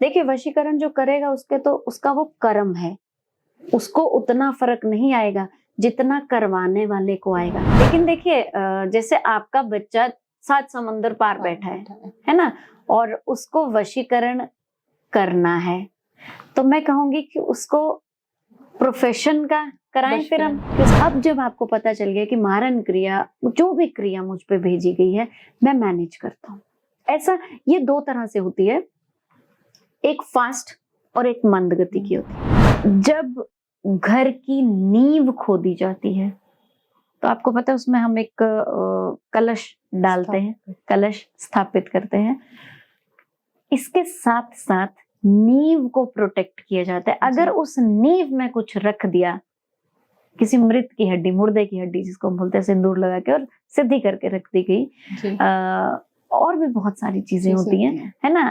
देखिए वशीकरण जो करेगा उसके तो उसका वो कर्म है, उसको उतना फर्क नहीं आएगा जितना करवाने वाले को आएगा। लेकिन देखिए जैसे आपका बच्चा 7 समंदर पार बैठा है ना, और उसको वशीकरण करना है, तो मैं कहूंगी कि उसको प्रोफेशन का कराएं फिर हम। अब जब आपको पता चल गया कि मारण क्रिया, जो भी क्रिया मुझ पे भेजी गई है, मैं मैनेज करता हूँ। ऐसा ये 2 तरह से होती है, एक फास्ट और एक मंद गति की होती है। जब घर की नींव खोदी जाती है तो आपको पता है उसमें हम एक कलश डालते हैं, कलश स्थापित करते हैं। इसके साथ साथ नींव को प्रोटेक्ट किया जाता है। अगर उस नींव में कुछ रख दिया, किसी मृत की हड्डी, मुर्दे की हड्डी जिसको हम बोलते हैं, सिंदूर लगा के और सीधी करके रख दी गई, और भी बहुत सारी चीजें होती हैं, है ना।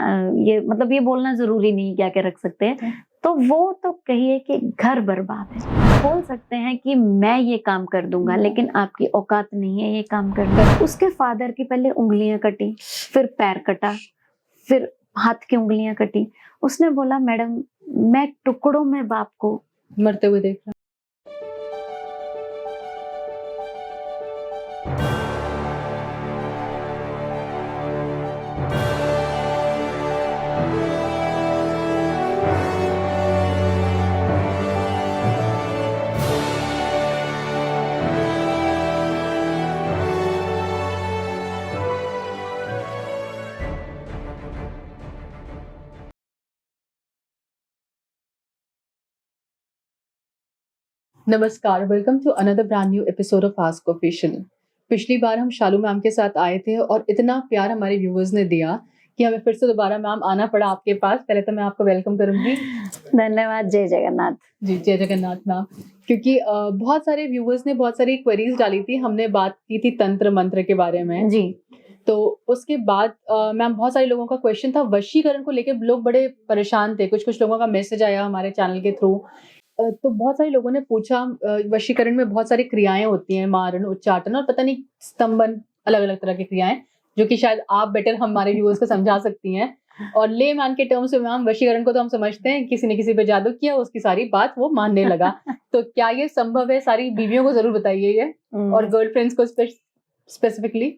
ये मतलब ये बोलना जरूरी नहीं क्या क्या रख सकते हैं, तो वो तो कहिए कि घर बर्बाद है। बोल सकते हैं कि मैं ये काम कर दूंगा, लेकिन आपकी औकात नहीं है ये काम करना। उसके फादर की पहले उंगलियां कटी, फिर पैर कटा, फिर हाथ की उंगलियां कटी। उसने बोला मैडम मैं टुकड़ों में बाप को मरते हुए देख रहा। नमस्कार, welcome to another brand new episode of ask official. पिछली बार हम शालू मैम के साथ आए थे और इतना प्यार हमारे व्यूअर्स ने दिया कि हमें फिर से दोबारा मैम आना पड़ा आपके पास। पहले तो मैं आपको वेलकम करूंगी। धन्यवाद। जय जगन्नाथ जी, जय जगन्नाथ मैम। क्योंकि बहुत सारे व्यूअर्स ने बहुत सारी क्वेरीज डाली थी, हमने बात की थी तंत्र मंत्र के बारे में जी। तो उसके बाद मैम बहुत सारे लोगों का क्वेश्चन था वशीकरण को लेकर, लोग बड़े परेशान थे। कुछ लोगों का मैसेज आया हमारे चैनल के थ्रू, तो बहुत सारे लोगों ने पूछा वशीकरण में बहुत सारी क्रियाएं होती हैं, मारण, उच्चाटन और पता नहीं स्तंभन, अलग अलग तरह की क्रियाएं, जो कि शायद आप बेटर हमारे व्यूअर्स को समझा सकती हैं। और ले मैन के टर्म्स में मैम वशीकरण को तो हम समझते हैं किसी ने किसी पे जादू किया, उसकी सारी बात वो मानने लगा। तो क्या ये संभव है? सारी बीवियों को जरूर बताइए ये, और गर्लफ्रेंड्स को स्पेसिफिकली।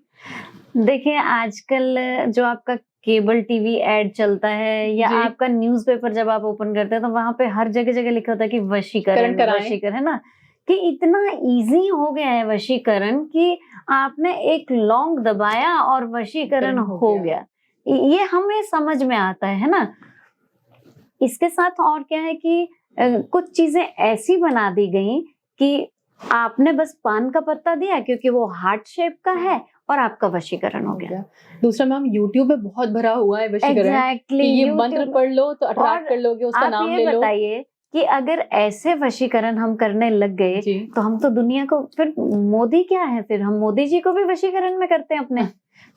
देखिए आजकल जो आपका केबल टीवी एड चलता है या आपका न्यूज़पेपर जब आप ओपन करते हैं तो वहां पे हर जगह जगह लिखा होता है कि वशीकरण, वशीकरण, है ना, कि इतना इजी हो गया है वशीकरण कि आपने एक लौंग दबाया और वशीकरण हो गया। ये हमें समझ में आता है ना। इसके साथ और क्या है कि कुछ चीजें ऐसी बना दी गई कि आपने बस पान का पत्ता दिया क्योंकि वो हार्ट शेप का है और आपका वशीकरण हो गया। दूसरा मैम यूट्यूब में बहुत भरा हुआ है वशीकरण। एग्जैक्टली, ये मंत्र पढ़ लो तो अट्रैक्ट कर लोगे, उसका नाम ले लो। बताइए कि अगर ऐसे वशीकरण हम करने लग गए तो हम तो दुनिया को, फिर मोदी क्या है, फिर हम मोदी जी को भी वशीकरण में करते हैं अपने।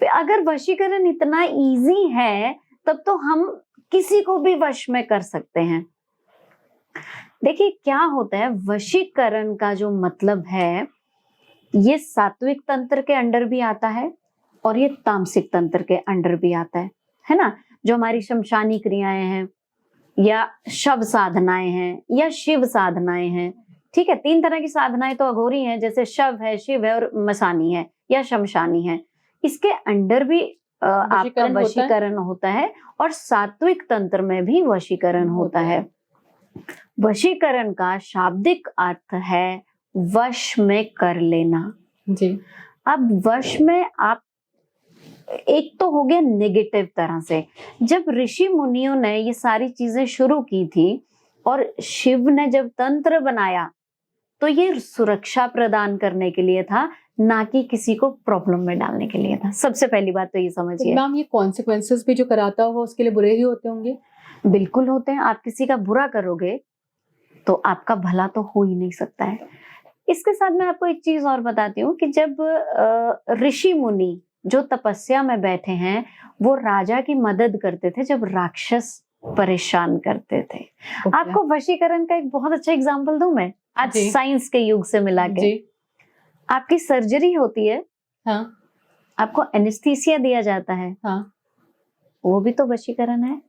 फिर अगर वशीकरण इतना इजी है तब तो हम किसी को भी वश में कर सकते हैं। देखिए क्या होता है, वशीकरण का जो मतलब है ये सात्विक तंत्र के अंडर भी आता है और ये तामसिक तंत्र के अंडर भी आता है ना। जो हमारी शमशानी क्रियाएं हैं या शव साधनाएं हैं या शिव साधनाएं हैं, ठीक है, 3 तरह की साधनाएं तो अघोरी हैं, जैसे शव है, शिव है और मसानी है या शमशानी है। इसके अंडर भी आपका वशीकरण होता है और सात्विक तंत्र में भी वशीकरण होता है। वशीकरण का शाब्दिक अर्थ है वश में कर लेना। जी। अब वश में आप, एक तो हो गया नेगेटिव तरह से, जब ऋषि मुनियों ने ये सारी चीजें शुरू की थी और शिव ने जब तंत्र बनाया तो ये सुरक्षा प्रदान करने के लिए था, ना कि किसी को प्रॉब्लम में डालने के लिए था। सबसे पहली बात तो ये समझिए। मैम ये कॉन्सिक्वेंसेस भी जो कराता होगा उसके लिए बुरे ही होते होंगे? बिल्कुल होते हैं। आप किसी का बुरा करोगे तो आपका भला तो हो ही नहीं सकता है। इसके साथ मैं आपको एक चीज और बताती हूँ कि जब ऋषि मुनि जो तपस्या में बैठे हैं वो राजा की मदद करते थे जब राक्षस परेशान करते थे। आपको वशीकरण का एक बहुत अच्छा एग्जांपल दूं मैं, आज साइंस के युग से मिला के। आपकी सर्जरी होती है, हाँ। आपको एनेस्थीसिया दिया जाता है, हाँ। वो भी तो वशीकरण है।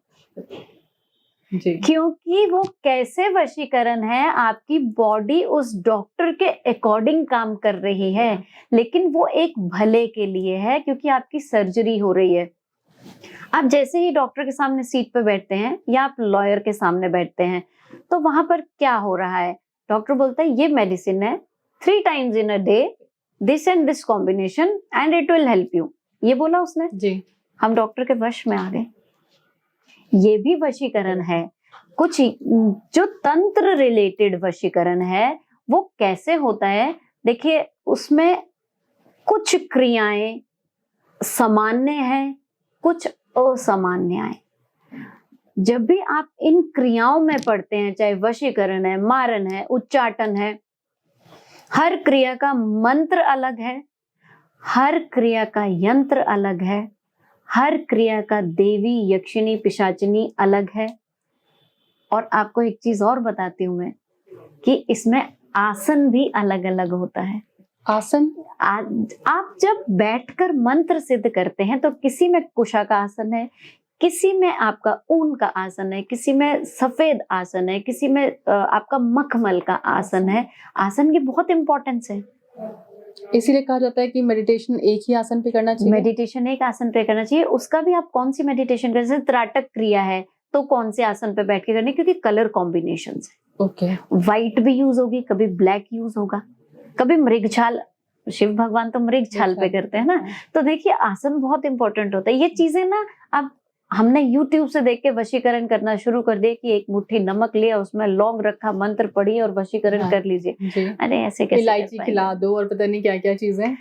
जी क्योंकि वो कैसे वशीकरण है, आपकी बॉडी उस डॉक्टर के अकॉर्डिंग काम कर रही है, लेकिन वो एक भले के लिए है, क्योंकि आपकी सर्जरी हो रही है। आप जैसे ही डॉक्टर के सामने सीट पे बैठते हैं या आप लॉयर के सामने बैठते हैं, तो वहां पर क्या हो रहा है, डॉक्टर बोलता है ये मेडिसिन है, 3 times in a day, this and this combination and it will help you, ये बोला उसने। जी हम डॉक्टर के वश में आ गए। ये भी वशीकरण है। कुछ जो तंत्र रिलेटेड वशीकरण है वो कैसे होता है, देखिए उसमें कुछ क्रियाएं सामान्य हैं, कुछ असामान्य है। जब भी आप इन क्रियाओं में पढ़ते हैं, चाहे वशीकरण है, मारन है, उच्चाटन है, हर क्रिया का मंत्र अलग है, हर क्रिया का यंत्र अलग है, हर क्रिया का देवी यक्षिणी पिशाचिनी अलग है। और आपको एक चीज और बताती हूं मैं कि इसमें आसन भी अलग अलग होता है। आसन आप जब बैठकर मंत्र सिद्ध करते हैं तो किसी में कुशा का आसन है, किसी में आपका ऊन का आसन है, किसी में सफेद आसन है, किसी में आपका मखमल का आसन है। आसन की बहुत इंपॉर्टेंस है। इसीलिए कहा जाता है कि मेडिटेशन एक ही आसन पे करना चाहिए। मेडिटेशन एक आसन पे करना चाहिए। उसका भी आप कौन सी मेडिटेशन कर, जैसे त्राटक क्रिया है तो कौन से आसन पे बैठ के करनी, क्योंकि कलर कॉम्बिनेशन है। ओके व्हाइट भी यूज होगी, कभी ब्लैक यूज होगा, कभी मृगछाल, शिव भगवान तो मृगछाल पे करते हैं ना। तो देखिए आसन बहुत इंपॉर्टेंट होता है। ये चीजें ना अब हमने YouTube से देख के वशीकरण करना शुरू कर दिया कि एक मुट्ठी नमक लिया, उसमें लौंग रखा, मंत्र पढ़ी और वशीकरण कर लीजिए। अरे ऐसे कैसे, इलायची खिला दो और पता नहीं क्या क्या चीजें।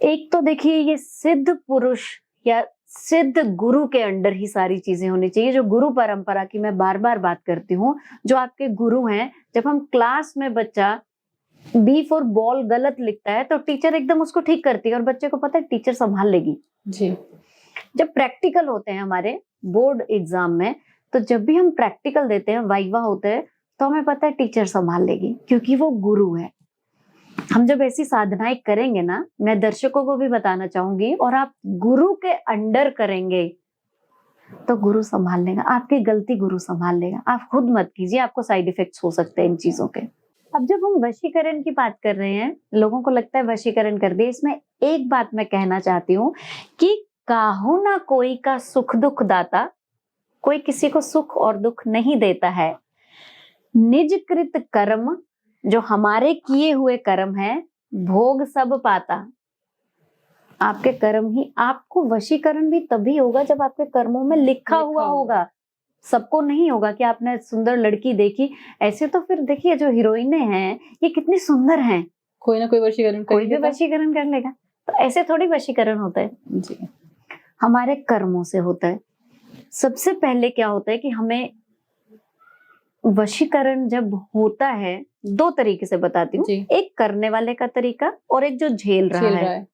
एक तो देखिए ये सिद्ध पुरुष या सिद्ध गुरु के अंडर ही सारी चीजें होनी चाहिए। जो गुरु परंपरा की मैं बार बार बात करती हूँ, जो आपके गुरु हैं, जब हम क्लास में बच्चा बी फॉर बॉल गलत लिखता है तो टीचर एकदम उसको ठीक करती है और बच्चे को पता है टीचर संभाल लेगी जी। जब प्रैक्टिकल होते हैं हमारे बोर्ड एग्जाम में, तो जब भी हम प्रैक्टिकल देते हैं, वाइवा होते हैं, तो हमें पता है टीचर संभाल लेगी, क्योंकि वो गुरु है। हम जब ऐसी साधनाएं करेंगे ना, मैं दर्शकों को भी बताना चाहूंगी, और आप गुरु के अंडर करेंगे तो गुरु संभाल लेगा, आपकी गलती गुरु संभाल लेगा। आप खुद मत कीजिए, आपको साइड इफेक्ट्स हो सकते हैं इन चीजों के। अब जब हम वशीकरण की बात कर रहे हैं, लोगों को लगता है वशीकरण कर दिए। इसमें एक बात मैं कहना चाहती हूँ कि काहू ना कोई का सुख दुख दाता, कोई किसी को सुख और दुख नहीं देता है। निज कृत कर्म, जो हमारे किए हुए कर्म है, भोग सब पाता। आपके कर्म ही, आपको वशीकरण भी तभी होगा जब आपके कर्मों में लिखा हुआ होगा। सबको नहीं होगा कि आपने सुंदर लड़की देखी, ऐसे तो फिर देखिए जो हीरोइनें हैं ये कितनी सुंदर हैं, कोई ना कोई वशीकरण कोई भी वशीकरण कर लेगा। तो ऐसे थोड़ी वशीकरण होता है जी, हमारे कर्मों से होता है। सबसे पहले क्या होता है कि हमें वशीकरण जब होता है, दो तरीके से बताती हूँ, एक करने वाले का तरीका और एक जो झेल रहा है।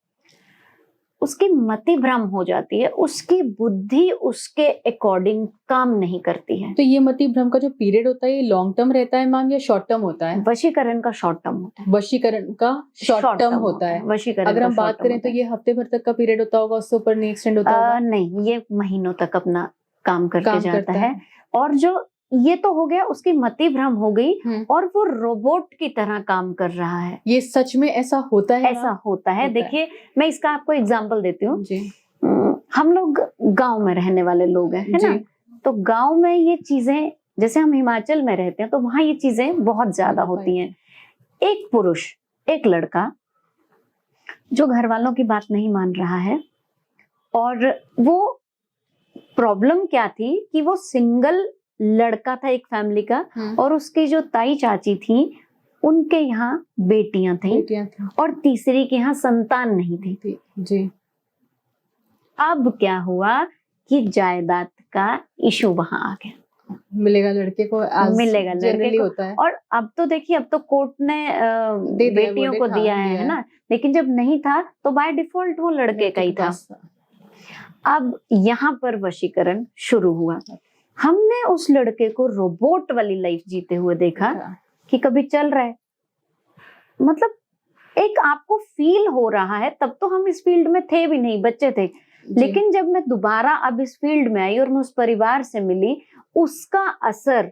उसकी मति भ्रम हो जाती है, उसकी बुद्धि उसके अकॉर्डिंग काम नहीं करती है। तो ये मति भ्रम का जो पीरियड होता है, ये लॉन्ग टर्म रहता है मैम या शॉर्ट टर्म होता है? वशीकरण का शॉर्ट टर्म होता है। वशीकरण का शॉर्ट टर्म होता है। वशीकरण अगर हम बात करें तो ये हफ्ते भर तक का पीरियड होता होगा, उससे ऊपर नहीं एक्सटेंड होता होगा? नहीं, ये महीनों तक अपना काम करके जाता है। और जो ये तो हो गया, उसकी मति भ्रम हो गई और वो रोबोट की तरह काम कर रहा है। ये सच में ऐसा होता है? ऐसा होता है। देखिए मैं इसका आपको एग्जांपल देती हूँ। हम लोग गांव में रहने वाले लोग हैं, है ना? तो गांव में ये चीजें, जैसे हम हिमाचल में रहते हैं तो वहां ये चीजें बहुत ज्यादा होती हैं। एक पुरुष, एक लड़का जो घर वालों की बात नहीं मान रहा है, और वो प्रॉब्लम क्या थी कि वो सिंगल लड़का था एक फैमिली का, और उसकी जो ताई चाची थी उनके यहाँ बेटियां थी और तीसरी के यहाँ संतान नहीं थी जी। अब क्या हुआ कि जायदाद का इशू वहां आ गया, मिलेगा लड़के को, मिलेगा लड़के को होता है। और अब तो देखिए, अब तो कोर्ट ने बेटियों को दिया है ना, लेकिन जब नहीं था तो बाय डिफॉल्ट वो लड़के का ही था। अब यहाँ पर वशीकरण शुरू हुआ। हमने उस लड़के को रोबोट वाली लाइफ जीते हुए देखा कि कभी चल रहा है, मतलब एक आपको फील हो रहा है, तब तो हम इस फील्ड में थे भी नहीं, बच्चे थे, लेकिन जब मैं दोबारा अब इस फील्ड में आई और मैं उस परिवार से मिली, उसका असर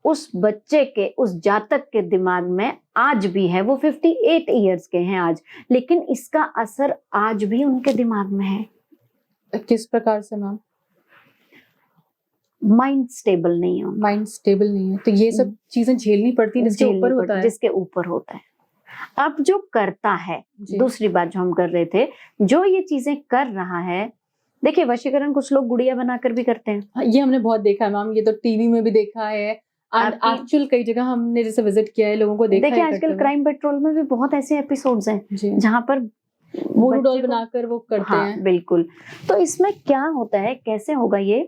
उस बच्चे के, उस जातक के दिमाग में आज भी है। वो 58 इयर्स के हैं आज, लेकिन इसका असर आज भी उनके दिमाग में है। किस प्रकार से मैम? माइंड स्टेबल नहीं है, माइंड स्टेबल नहीं है, तो ये सब चीजें झेलनी पड़ती है जिसके ऊपर होता है। जिसके ऊपर होता है। अब जो करता है, दूसरी बात जो हम कर रहे थे, जो ये चीजें कर रहा है, देखिए वशीकरण कुछ लोग गुड़िया बनाकर भी करते हैं। ये हमने बहुत देखा है मैम, ये तो टीवी में भी देखा है, एक्चुअल कई जगह हमने जैसे विजिट किया है, लोगों को देखा है। देखिए आजकल क्राइम पेट्रोल में भी बहुत ऐसे एपिसोड्स हैं जहाँ पर वुडू डॉल बनाकर वो करते हैं। बिल्कुल। तो इसमें क्या होता है, कैसे होगा ये,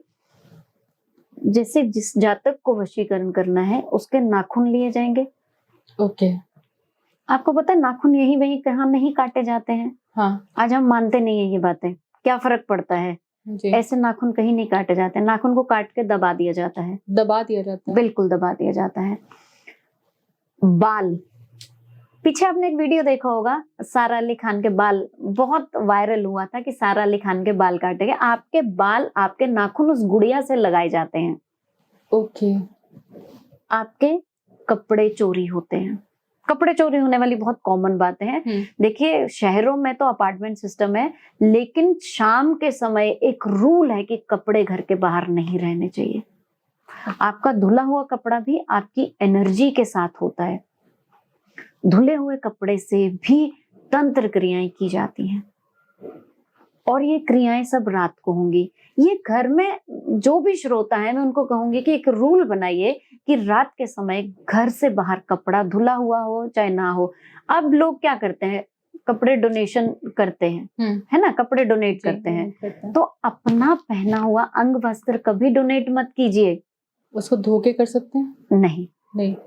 जैसे जिस जातक को वशीकरण करना है उसके नाखून लिए जाएंगे। ओके। आपको पता है नाखून यही वही कहाँ नहीं काटे जाते हैं। हाँ। आज हम मानते नहीं है ये बातें, क्या फर्क पड़ता है जी। ऐसे नाखून कहीं नहीं काटे जाते, नाखून को काट के दबा दिया जाता है। दबा दिया जाता है, बिल्कुल दबा दिया जाता है। बाल, पीछे आपने एक वीडियो देखा होगा, सारा अली खान के बाल बहुत वायरल हुआ था कि सारा अली खान के बाल काटे गए। आपके बाल, आपके नाखून उस गुड़िया से लगाए जाते हैं। ओके। आपके कपड़े चोरी होते हैं। कपड़े चोरी होने वाली बहुत कॉमन बातें हैं। देखिए शहरों में तो अपार्टमेंट सिस्टम है, लेकिन शाम के समय एक रूल है कि कपड़े घर के बाहर नहीं रहने चाहिए। आपका धुला हुआ कपड़ा भी आपकी एनर्जी के साथ होता है। धुले हुए कपड़े से भी तंत्र क्रियाएं की जाती हैं, और ये क्रियाएं सब रात को होंगी। ये घर में जो भी श्रोता है, मैं उनको कहूंगी कि एक रूल बनाइए कि रात के समय घर से बाहर कपड़ा धुला हुआ हो चाहे ना हो। अब लोग क्या करते हैं, कपड़े डोनेशन करते हैं, है ना, कपड़े डोनेट करते हैं। तो अपना पहना हुआ अंग वस्त्र कभी डोनेट मत कीजिए। उसको धोके कर सकते हैं? नहीं,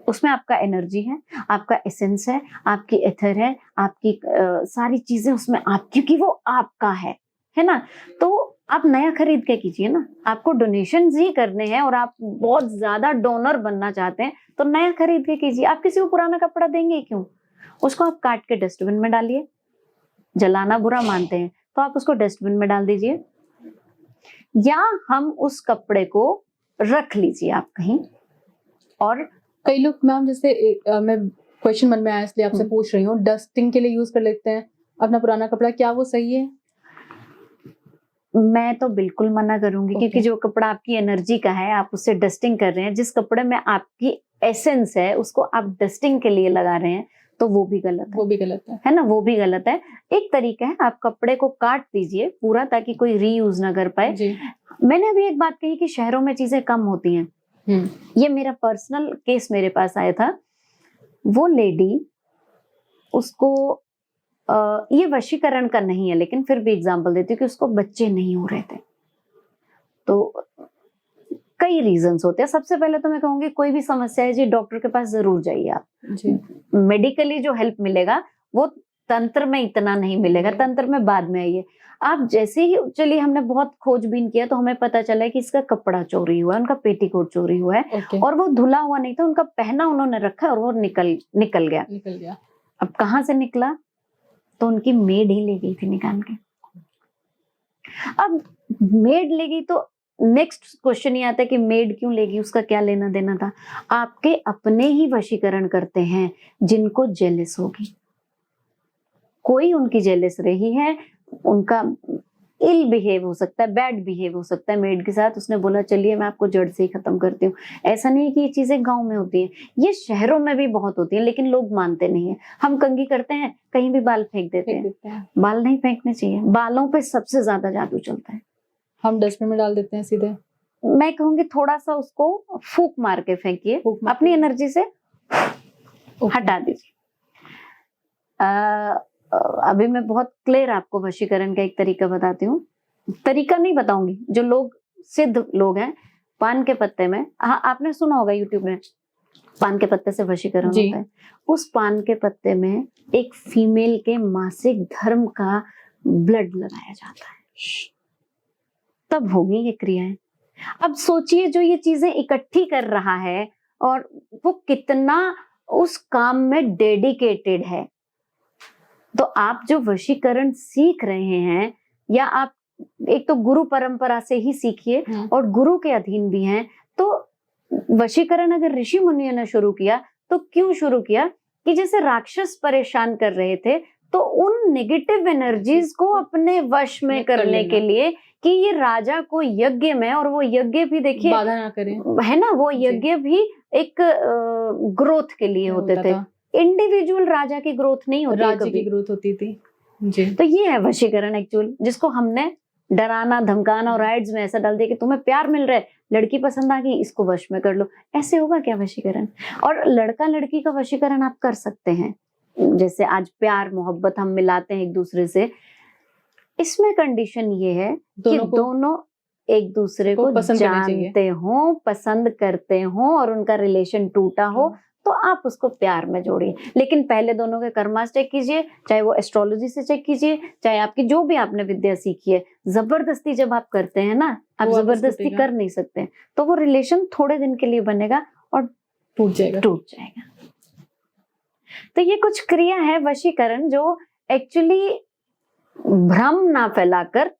उसमें आपका एनर्जी है, आपका एसेंस है, आपकी एथर है, आपकी सारी चीजें उसमें आप, क्योंकि वो आपका है ना। तो आप नया खरीद के कीजिए ना। आपको डोनेशन ही करने हैं और आप बहुत ज्यादा डोनर बनना चाहते हैं तो नया खरीद के कीजिए। आप किसी को पुराना कपड़ा देंगे क्यों? उसको आप काट के डस्टबिन में डालिए। जलाना बुरा मानते हैं तो आप उसको डस्टबिन में डाल दीजिए, या हम उस कपड़े को रख लीजिए आप कहीं। और कई लोग मैम, जैसे मैं क्वेश्चन मन में आया इसलिए आपसे पूछ रही हूँ, डस्टिंग के लिए यूज कर लेते हैं अपना पुराना कपड़ा, क्या वो सही है? मैं तो बिल्कुल मना करूंगी, क्योंकि जो कपड़ा आपकी एनर्जी का है आप उससे डस्टिंग कर रहे हैं। जिस कपड़े में आपकी एसेंस है उसको आप डस्टिंग के लिए लगा रहे हैं, तो वो भी गलत है। वो भी गलत है ना, वो भी गलत है। एक तरीका है, आप कपड़े को काट दीजिए पूरा, ताकि कोई रीयूज ना कर पाए। मैंने अभी एक बात कही कि शहरों में चीजें कम होती हैं। ये मेरा पर्सनल केस मेरे पास आया था। वो लेडी, उसको ये वशीकरण का नहीं है, लेकिन फिर भी एग्जांपल देती हूँ कि उसको बच्चे नहीं हो रहे थे। तो कई रीजंस होते हैं। सबसे पहले तो मैं कहूंगी कोई भी समस्या है जी, डॉक्टर के पास जरूर जाइए आप जी। मेडिकली जो हेल्प मिलेगा वो तंत्र में इतना नहीं मिलेगा, तंत्र में बाद में आइए आप। जैसे ही चलिए, हमने बहुत खोजबीन किया तो हमें पता चला कि इसका कपड़ा चोरी हुआ है, उनका पेटीकोट चोरी हुआ है, और वो धुला हुआ नहीं था, उनका पहना उन्होंने रखा है और वो निकल गया। अब कहाँ से निकला? तो उनकी मेड ही ले गई थी निकाल के। अब मेड ले गई तो नेक्स्ट क्वेश्चन ये आता है कि मेड क्यों लेगी, उसका क्या लेना देना था? आपके अपने ही वशीकरण करते हैं जिनको जेलस होगी। कोई उनकी जेलस रही है, उनका इल बिहेव हो सकता है, बैड बिहेव हो सकता है मेड के साथ। उसने बोला चलिए मैं आपको जड़ से ही खत्म करती हूँ। ऐसा नहीं है कि ये चीजें गांव में होती हैं, ये शहरों में भी बहुत होती हैं, लेकिन लोग मानते नहीं है। हम कंघी करते हैं, कहीं भी बाल फेंक देते हैं। बाल नहीं फेंकने चाहिए, बालों पे सबसे ज्यादा जादू चलता है। हम डस्टबिन में डाल देते हैं सीधे। मैं कहूंगी थोड़ा सा उसको फूक मार के फेंकिए, अपनी एनर्जी से हटा दीजिए। अभी मैं बहुत क्लियर आपको वशीकरण का एक तरीका बताती हूँ। तरीका नहीं बताऊंगी, जो लोग सिद्ध लोग हैं, पान के पत्ते में, हाँ आपने सुना होगा यूट्यूब में, पान के पत्ते से वशीकरण होता है। उस पान के पत्ते में एक फीमेल के मासिक धर्म का ब्लड लगाया जाता है, तब होगी ये क्रियाएं। अब सोचिए जो ये चीजें इकट्ठी कर रहा है और वो कितना उस काम में डेडिकेटेड है। तो आप जो वशीकरण सीख रहे हैं या आप एक तो गुरु परंपरा से ही सीखिए और गुरु के अधीन भी हैं। तो वशीकरण अगर ऋषि मुनियों ने शुरू किया तो क्यों शुरू किया कि जैसे राक्षस परेशान कर रहे थे, तो उन नेगेटिव एनर्जीज को अपने वश में करने के लिए कि ये राजा को यज्ञ में, और वो यज्ञ भी देखिए बाधा ना करें, है ना, वो यज्ञ भी एक ग्रोथ के लिए होते थे। इंडिविजुअल राजा की ग्रोथ नहीं होती, राज्य की ग्रोथ होती थी जी। तो ये है वशीकरण एक्चुअल, जिसको हमने डराना धमकाना और एड्स में ऐसा डाल दिया कि तुम्हें प्यार मिल रहा है, लड़की पसंद आ गई, इसको वश में कर लो। ऐसे होगा क्या वशीकरण? और लड़का लड़की का वशीकरण आप कर सकते हैं, जैसे आज प्यार मोहब्बत हम मिलाते हैं एक दूसरे से, इसमें कंडीशन ये है कि दोनों एक दूसरे को जानते हो, पसंद करते हो और उनका रिलेशन टूटा हो, तो आप उसको प्यार में जोड़िए। लेकिन पहले दोनों के कर्मास चेक कीजिए, चाहे वो एस्ट्रोलॉजी से चेक कीजिए, चाहे आपकी जो भी आपने विद्या सीखी है। जबरदस्ती जब आप करते हैं ना, आप जबरदस्ती कर नहीं सकते, तो वो रिलेशन थोड़े दिन के लिए बनेगा और टूट जाएगा। तो ये कुछ क्रिया है वशीकरण जो एक्चुअली भ्रम ना फैलाकर,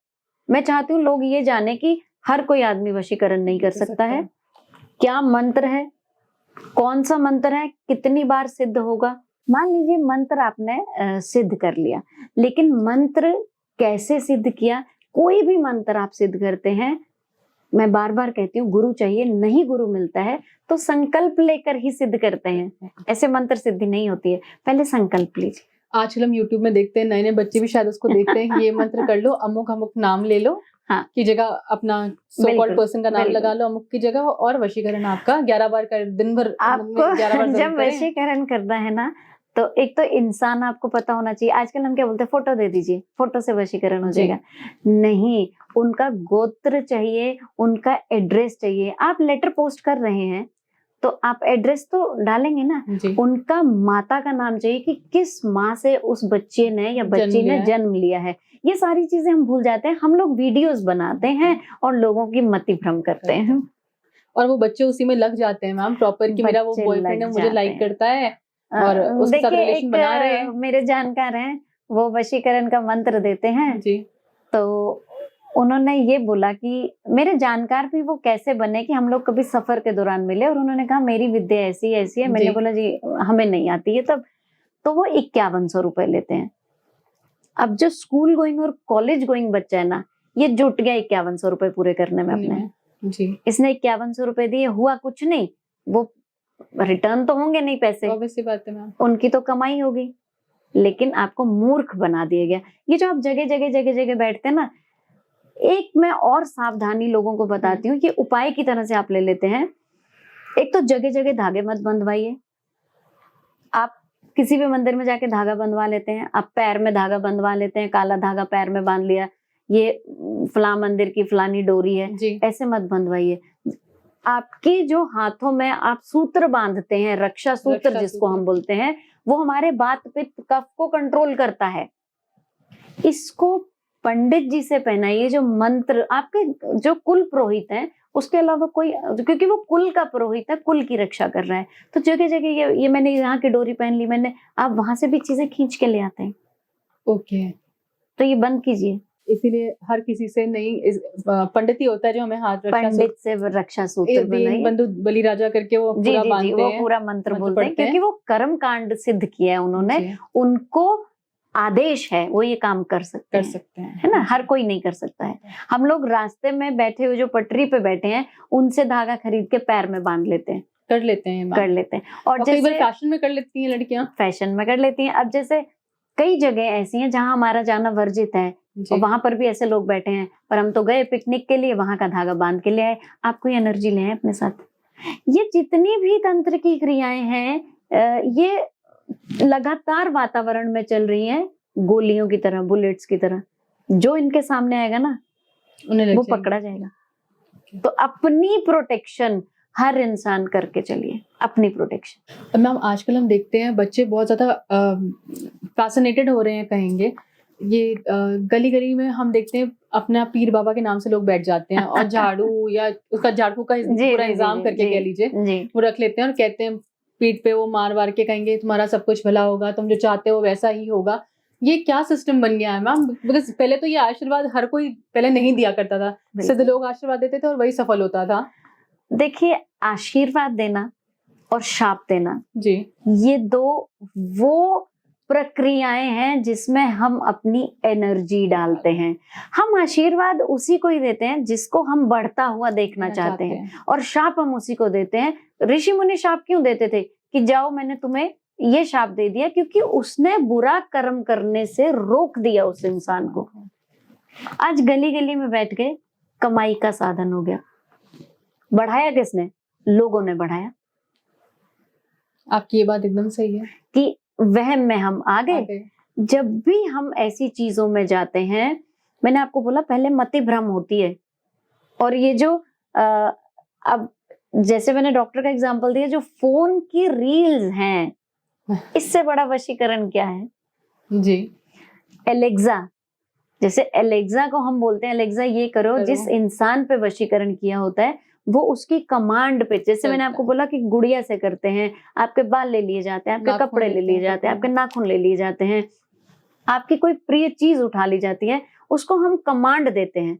मैं चाहती हूँ लोग ये जाने कि हर कोई आदमी वशीकरण नहीं कर सकता है। क्या मंत्र है, कौन सा मंत्र है, कितनी बार सिद्ध होगा। मान लीजिए मंत्र आपने सिद्ध कर लिया, लेकिन मंत्र कैसे सिद्ध किया? कोई भी मंत्र आप सिद्ध करते हैं, मैं बार बार कहती हूँ गुरु चाहिए, नहीं गुरु मिलता है तो संकल्प लेकर ही सिद्ध करते हैं। ऐसे मंत्र सिद्धि नहीं होती है, पहले संकल्प लीजिए। आजकल हम YouTube में देखते हैं, नए नए बच्चे भी शायद उसको देखते हैं, ये मंत्र कर लो, अमुक अमुक नाम ले लो, हाँ, की जगह अपना सो कॉल्ड पर्सन का नाम लगा लो अमुक की जगह, और वशीकरण आपका 11 बार कर, दिन भर आपको 11 बार जब वशीकरण करना है ना, तो एक तो इंसान आपको पता होना चाहिए। आजकल हम क्या बोलते हैं, फोटो दे दीजिए, फोटो से वशीकरण हो जाएगा। नहीं, उनका गोत्र चाहिए, उनका एड्रेस चाहिए। आप लेटर पोस्ट कर रहे हैं तो आप एड्रेस तो डालेंगे ना, उनका माता का नाम चाहिए कि किस माँ से उस बच्चे ने या बच्ची ने जन्म लिया है। ये सारी चीजें हम भूल जाते हैं। हम लोग वीडियोस बनाते हैं और लोगों की मति भ्रम करते हैं, और वो बच्चे उसी में लग जाते हैं मैम प्रॉपर कि मेरा वो बॉयफ्रेंड है, मुझे लाइक करता है और उसके साथ रिलेशन बना रहे हैं। मेरे जानकार हैं, वो वशीकरण का मंत्र देते हैं जी। तो उन्होंने ये बोला कि मेरे जानकार भी वो कैसे बने कि हम लोग कभी सफर के दौरान मिले और उन्होंने कहा मेरी विद्या ऐसी ऐसी है। मैंने बोला जी हमें नहीं आती है तब। तो वो 5100 रुपए लेते हैं। अब जो स्कूल गोइंग और कॉलेज गोइंग बच्चा है ना, ये जुट गया 5100 रुपए पूरे करने में अपने जी। इसने 5100 रुपए दिए, हुआ कुछ नहीं, वो रिटर्न तो होंगे नहीं पैसे, ऑब्वियसली बात है मैम, उनकी तो कमाई होगी, लेकिन आपको मूर्ख बना दिया गया। ये जो आप जगह जगह जगह जगह बैठते हैं ना, एक मैं और सावधानी लोगों को बताती हूँ, ये उपाय की तरह से आप ले लेते हैं। एक तो जगह जगह धागे मत बंधवाइए। आप किसी भी मंदिर में जाके धागा बंधवा लेते हैं, आप पैर में धागा बंधवा लेते हैं, काला धागा पैर में बांध लिया, ये फला मंदिर की फलानी डोरी है, ऐसे मत बंधवाइए। आपके जो हाथों में आप सूत्र बांधते हैं, रक्षा सूत्र जिसको हम बोलते हैं, वो हमारे वात पित्त कफ को कंट्रोल करता है। इसको पंडित जी से पहनाइए। जो मंत्र आपके जो कुल पुरोहित हैं, उसके अलावा कोई, क्योंकि वो कुल का पुरोहित है, कुल की रक्षा कर रहा है, तो जगह जगह ये मैंने यहाँ की डोरी पहन ली, मैंने, आप वहां से भी चीजें खींच के ले आते हैं। ओके, तो ये बंद कीजिए। इसीलिए हर किसी से नहीं, पंडित ही होता है जो हमें हाथ पंडित से रक्षा सूत्र बनाइए, बंधु बलि राजा करके वो पूरा बांधते हैं, वो पूरा मंत्र बोलते हैं, क्योंकि वो कर्म कांड सिद्ध किया है उन्होंने, उनको आदेश है, वो ये काम कर सकते हैं, है ना। हर कोई नहीं कर सकता है। हम लोग रास्ते में बैठे हुए जो पटरी पे बैठे हैं, उनसे धागा खरीद के पैर में बांध लेते हैं, कर लेते हैं। और जैसे फैशन में कर लेती हैं लड़कियां, फैशन में कर लेती हैं। अब जैसे कई जगह ऐसी हैं जहां हमारा जाना वर्जित है, और वहां पर भी ऐसे लोग बैठे हैं, पर हम तो गए पिकनिक के लिए, वहां का धागा बांध के ले आए। आप कोई एनर्जी ले आए अपने साथ। ये जितनी भी तंत्र की क्रियाएं हैं, ये लगातार वातावरण में चल रही हैं, गोलियों की तरह, बुलेट्स की तरह। जो इनके सामने आएगा ना, वो पकड़ा जाएगा। तो अपनी प्रोटेक्शन हर इंसान करके चलिए, अपनी प्रोटेक्शन। मैम आजकल हम देखते हैं बच्चे बहुत ज्यादा फैसिनेटेड हो रहे हैं, कहेंगे ये गली गली में हम देखते हैं अपना पीर बाबा के नाम से लोग बैठ जाते हैं और झाड़ू या उसका झाड़ू का पूरा इंतजाम करके कह लीजिए वो रख लेते हैं और कहते हैं पीठ पे वो मार वार के कहेंगे तुम्हारा सब कुछ भला होगा, तुम जो चाहते हो वैसा ही होगा। ये क्या सिस्टम बन गया है मैम? बिकॉज पहले तो ये आशीर्वाद हर कोई पहले नहीं दिया करता था, सिद्ध लोग आशीर्वाद देते थे और वही सफल होता था। देखिए, आशीर्वाद देना और शाप देना, जी, ये दो वो प्रक्रियाएं हैं जिसमें हम अपनी एनर्जी डालते हैं। हम आशीर्वाद उसी को ही देते हैं जिसको हम बढ़ता हुआ देखना चाहते हैं, और शाप हम उसी को देते हैं। ऋषि मुनि शाप क्यों देते थे कि जाओ मैंने तुम्हें ये शाप दे दिया, क्योंकि उसने बुरा कर्म करने से रोक दिया उस इंसान को। आज गली गली में बैठ के कमाई का साधन हो गया। बढ़ाया किसने? लोगों ने बढ़ाया। आपकी ये बात एकदम सही है कि वहम में हम आ गए। जब भी हम ऐसी चीजों में जाते हैं, मैंने आपको बोला पहले मति भ्रम होती है, और ये जो अब जैसे मैंने डॉक्टर का एग्जांपल दिया, जो फोन की रील्स हैं, इससे बड़ा वशीकरण क्या है? जी, एलेक्सा, जैसे एलेक्सा को हम बोलते हैं एलेक्सा ये करो, जिस इंसान पे वशीकरण किया होता है वो उसकी कमांड पे, जैसे मैंने आपको बोला कि गुड़िया से करते हैं, आपके बाल ले लिए जाते हैं, आपके कपड़े ले लिए जाते हैं, आपके नाखून ले लिए जाते हैं, आपकी कोई प्रिय चीज उठा ली जाती है, उसको हम कमांड देते हैं।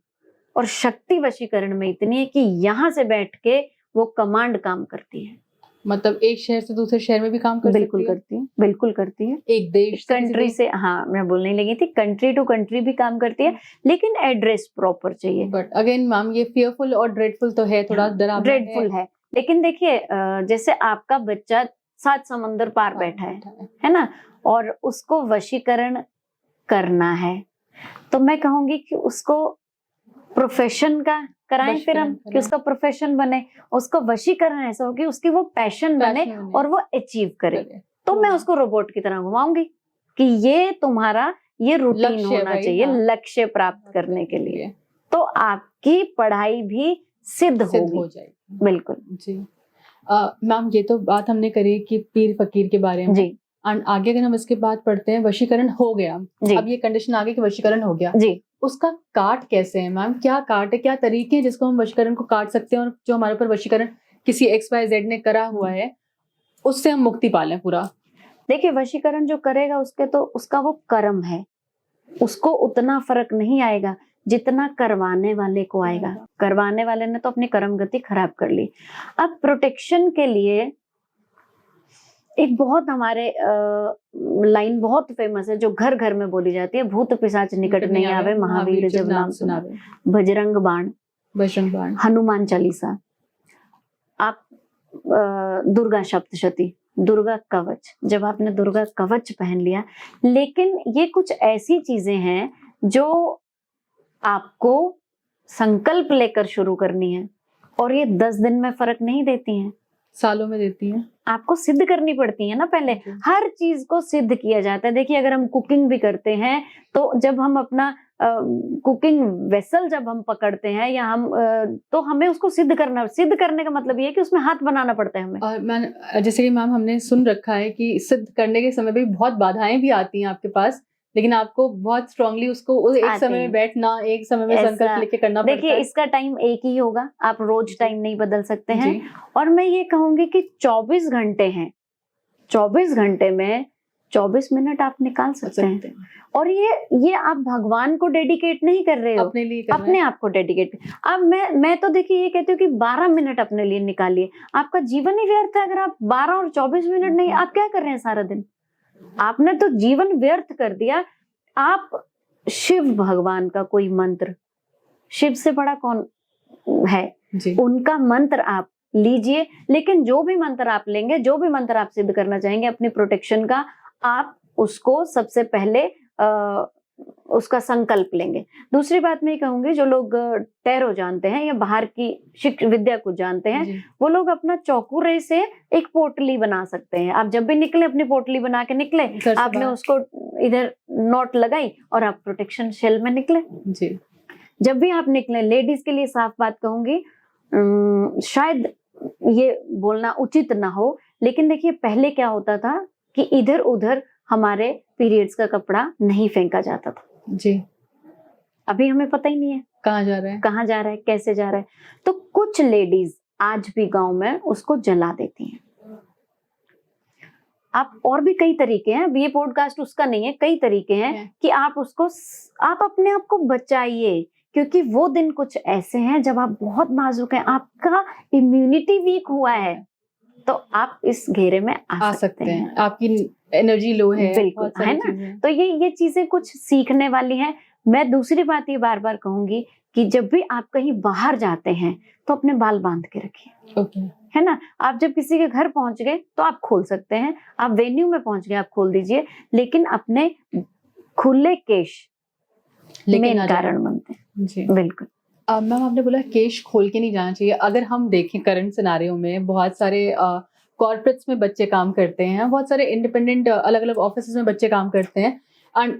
और शक्ति वशीकरण में इतनी है कि यहाँ से बैठ के वो कमांड काम करती है। मतलब एक शहर से दूसरे शहर में भी काम कर बिल्कुल सकती है? करती है, बिल्कुल करती है। एक देश से कंट्री से, हाँ मैं बोलने लगी थी, कंट्री टू कंट्री भी काम करती है, लेकिन एड्रेस प्रॉपर चाहिए। बट अगेन मैम, ये फियरफुल और ड्रेडफुल तो है, थोड़ा डरावना ड्रेडफुल है। लेकिन देखिए, जैसे आपका बच्चा 7 समंदर पार बैठा है ना, और उसको वशीकरण करना है, तो मैं कहूंगी कि उसको प्रोफेशन का कराएं, फिर हम कि उसका प्रोफेशन बने, उसको वशीकरण ऐसा हो कि उसकी वो पैशन बने और वो अचीव करे। तो मैं उसको रोबोट की तरह घुमाऊंगी कि ये तुम्हारा ये रूटीन होना चाहिए लक्ष्य प्राप्त करने के लिए, तो आपकी पढ़ाई भी सिद्ध हो जाएगी। बिल्कुल जी। मैम, ये तो बात हमने करी कि पीर फकीर के बारे में जी। आगे अगर हम इसके बाद पढ़ते हैं, वशीकरण हो गया, अब ये कंडीशन आ गई कि वशीकरण हो गया जी, उसका काट कैसे है मैम? क्या काट है, क्या तरीके हैं जिसको हम वशीकरण को काट सकते हैं, और जो हमारे ऊपर वशीकरण किसी XYZ ने करा हुआ है उससे हम मुक्ति पा लें पूरा? देखिए, वशीकरण जो करेगा उसके तो उसका वो कर्म है, उसको उतना फर्क नहीं आएगा जितना करवाने वाले को आएगा। करवाने वाले ने तो अपनी कर्म गति खराब कर ली। अब प्रोटेक्शन के लिए एक बहुत हमारे लाइन बहुत फेमस है जो घर घर में बोली जाती है, भूत पिशाच निकट नहीं आवे, महावीर जब नाम सुनावे, बजरंग बाण, हनुमान चालीसा, आप दुर्गा सप्तशती, दुर्गा कवच, जब आपने दुर्गा कवच पहन लिया। लेकिन ये कुछ ऐसी चीजें हैं जो आपको संकल्प लेकर शुरू करनी है, और ये 10 दिन में फर्क नहीं देती हैं, सालों में देती हैं। आपको सिद्ध करनी पड़ती है ना, पहले हर चीज को सिद्ध किया जाता है। देखिए, अगर हम कुकिंग भी करते हैं तो जब हम अपना कुकिंग वेसल जब हम पकड़ते हैं या हम तो हमें उसको सिद्ध करने का मतलब ये है कि उसमें हाथ बनाना पड़ता है हमें। और मैम, जैसे कि मैम हमने सुन रखा है कि सिद्ध करने के समय भी बहुत बाधाएं भी आती हैं आपके पास, लेकिन आपको बहुत स्ट्रांगली उसको एक समय में बैठना, एक समय में संकल्प लेके करना पड़ता है। देखिए, इसका टाइम एक ही होगा, आप रोज टाइम नहीं बदल सकते हैं। और मैं ये कहूंगी कि 24 घंटे हैं, 24 घंटे में 24 मिनट आप निकाल सकते हैं। और ये आप भगवान को डेडिकेट नहीं कर रहे हो, अपने लिए अपने आप को डेडिकेट। अब मैं तो देखिए ये कहती हूँ कि 12 मिनट अपने लिए निकालिए। आपका जीवन ही व्यर्थ है अगर आप 12 और 24 मिनट नहीं, आप क्या कर रहे हैं सारा दिन? आपने तो जीवन व्यर्थ कर दिया। आप शिव भगवान का कोई मंत्र, शिव से बड़ा कौन है जी, उनका मंत्र आप लीजिए। लेकिन जो भी मंत्र आप लेंगे, जो भी मंत्र आप सिद्ध करना चाहेंगे अपनी प्रोटेक्शन का, आप उसको सबसे पहले उसका संकल्प लेंगे। दूसरी बात मैं कहूंगी, जो लोग टैरो जानते हैं या बाहर की विद्या को जानते हैं, वो लोग अपना चौकुरे से एक पोटली बना सकते हैं। आप जब भी निकले अपनी पोटली बना के निकले, आपने उसको इधर नोट लगाई और आप प्रोटेक्शन शेल में निकले जी। जब भी आप निकले, लेडीज के लिए साफ बात कहूंगी, शायद ये बोलना उचित ना हो, लेकिन देखिए पहले क्या होता था कि इधर उधर हमारे पीरियड्स का कपड़ा नहीं फेंका जाता था जी। अभी हमें पता ही नहीं है कहाँ जा रहा है, कैसे जा रहा है। तो कुछ लेडीज आज भी गांव में उसको जला देती हैं। आप और भी कई तरीके हैं, ये पॉडकास्ट उसका नहीं है, कई तरीके हैं कि आप आप अपने आप को बचाइए, क्योंकि वो दिन कुछ ऐसे हैं जब आप बहुत नाजुक हैं, आपका इम्यूनिटी वीक हुआ है, तो आप इस घेरे में आ सकते हैं। आपकी एनर्जी लो है, बिल्कुल, है ना। तो ये चीजें कुछ सीखने वाली हैं। मैं दूसरी बात ये बार बार कहूंगी कि जब भी आप कहीं बाहर जाते हैं तो अपने बाल बांध के रखिए। ओके, है ना। आप जब किसी के घर पहुंच गए तो आप खोल सकते हैं, आप वेन्यू में पहुंच गए आप खोल दीजिए, लेकिन अपने खुले केश मेन कारण बनते हैं। जी बिल्कुल। मैम, आपने बोला केश खोल के नहीं जाना चाहिए। अगर हम देखें करंट सिनारियो में बहुत सारे कॉर्पोरेट्स में बच्चे काम करते हैं, बहुत सारे इंडिपेंडेंट अलग अलग ऑफिस में बच्चे काम करते हैं, एंड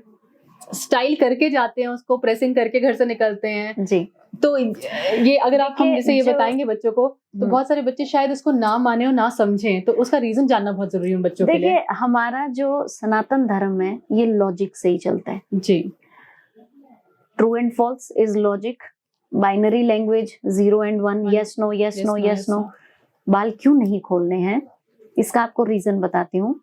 स्टाइल करके जाते हैं, उसको प्रेसिंग करके घर से निकलते हैं जी। तो ये अगर आप हम जैसे ये बताएंगे बच्चों को, तो बहुत सारे बच्चे शायद इसको ना माने और ना समझें, तो उसका रीजन जानना बहुत जरूरी है बच्चों के लिए। देखिए, हमारा जो सनातन धर्म है ये लॉजिक से ही चलता है जी। True and false is logic, binary language 0 and 1, yes no yes no yes no. बाल क्यों नहीं खोलने हैं, इसका आपको रीजन बताती हूँ।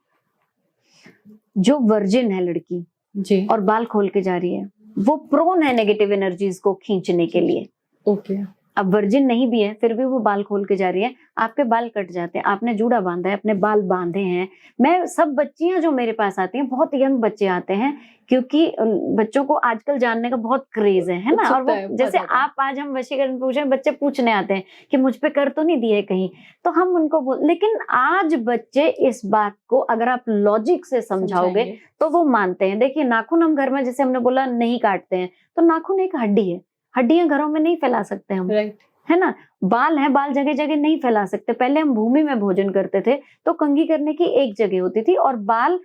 जो वर्जिन है लड़की जी, और बाल खोल के जा रही है, वो प्रोन है नेगेटिव एनर्जीज को खींचने के लिए। ओके। अब वर्जिन नहीं भी है फिर भी वो बाल खोल के जा रही है, आपके बाल कट जाते हैं, आपने जूड़ा बांधा है, अपने बाल बांधे हैं। मैं सब बच्चियां जो मेरे पास आती हैं, बहुत यंग बच्चे आते हैं, क्योंकि बच्चों को आजकल जानने का बहुत क्रेज है ना। और वो जैसे आप आज हम वशीकरण पूछे, बच्चे पूछने आते हैं कि मुझ पे कर तो नहीं दिए कहीं, तो हम उनको लेकिन आज बच्चे इस बात को अगर आप लॉजिक से समझाओगे तो वो मानते हैं। देखिए, नाखून हम घर में जैसे हमने बोला नहीं काटते हैं, तो नाखून एक हड्डी है, हड्डियां घरों में नहीं फैला सकते हम, है ना। बाल है, बाल जगह जगह नहीं फैला सकते। पहले हम भूमि में भोजन करते थे तो कंघी करने की एक जगह होती थी, और बाल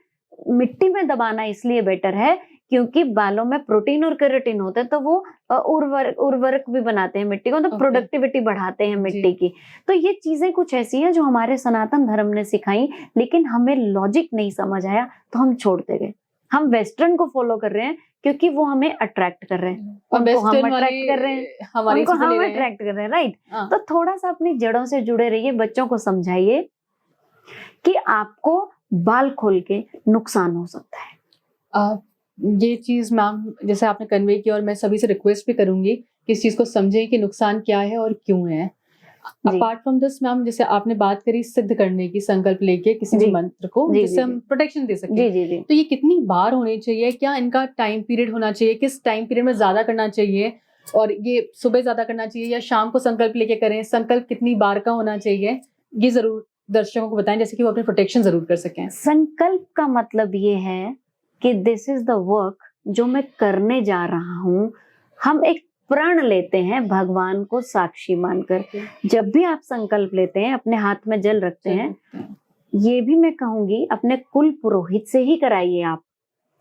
मिट्टी में दबाना इसलिए बेटर है क्योंकि बालों में प्रोटीन और केराटिन होते हैं, तो वो उर्वरक भी बनाते हैं मिट्टी को, तो प्रोडक्टिविटी बढ़ाते हैं मिट्टी की। तो ये चीजें कुछ ऐसी हैं जो हमारे सनातन धर्म ने सिखाई, लेकिन हमें लॉजिक नहीं समझ आया तो हम छोड़ते गए। हम वेस्टर्न को फॉलो कर रहे हैं क्योंकि वो हमें अट्रैक्ट कर रहे हैं, उनको हम अट्रैक्ट कर रहे हैं, उनको हम अट्रैक्ट कर रहे हैं, राइट। तो थोड़ा सा अपनी जड़ों से जुड़े रहिए, बच्चों को समझाइए कि आपको बाल खोल के नुकसान हो सकता है। ये चीज मैम जैसे आपने कन्वे की, और मैं सभी से रिक्वेस्ट भी करूंगी कि इस चीज को समझें कि नुकसान क्या है और क्यों है। अपार्ट फ्रॉम दिस मैम, जैसे आपने बात करी सिद्ध करने की, संकल्प लेके किसी भी मंत्र को जिससे हम प्रोटेक्शन दे सकें, तो ये कितनी बार होनी चाहिए, क्या इनका टाइम पीरियड होना चाहिए, किस टाइम पीरियड में ज्यादा करना चाहिए, और ये सुबह ज्यादा करना चाहिए या शाम को संकल्प लेके करें, संकल्प कितनी बार का होना चाहिए, ये जरूर दर्शकों को बताएं जैसे कि वो अपनी प्रोटेक्शन जरूर कर सकें। संकल्प का मतलब ये है कि दिस इज द वर्क जो मैं करने जा रहा हूँ। हम एक प्रण लेते हैं भगवान को साक्षी मानकर। जब भी आप संकल्प लेते हैं, अपने हाथ में जल रखते हैं, ये भी मैं कहूंगी अपने कुल पुरोहित से ही कराइए। आप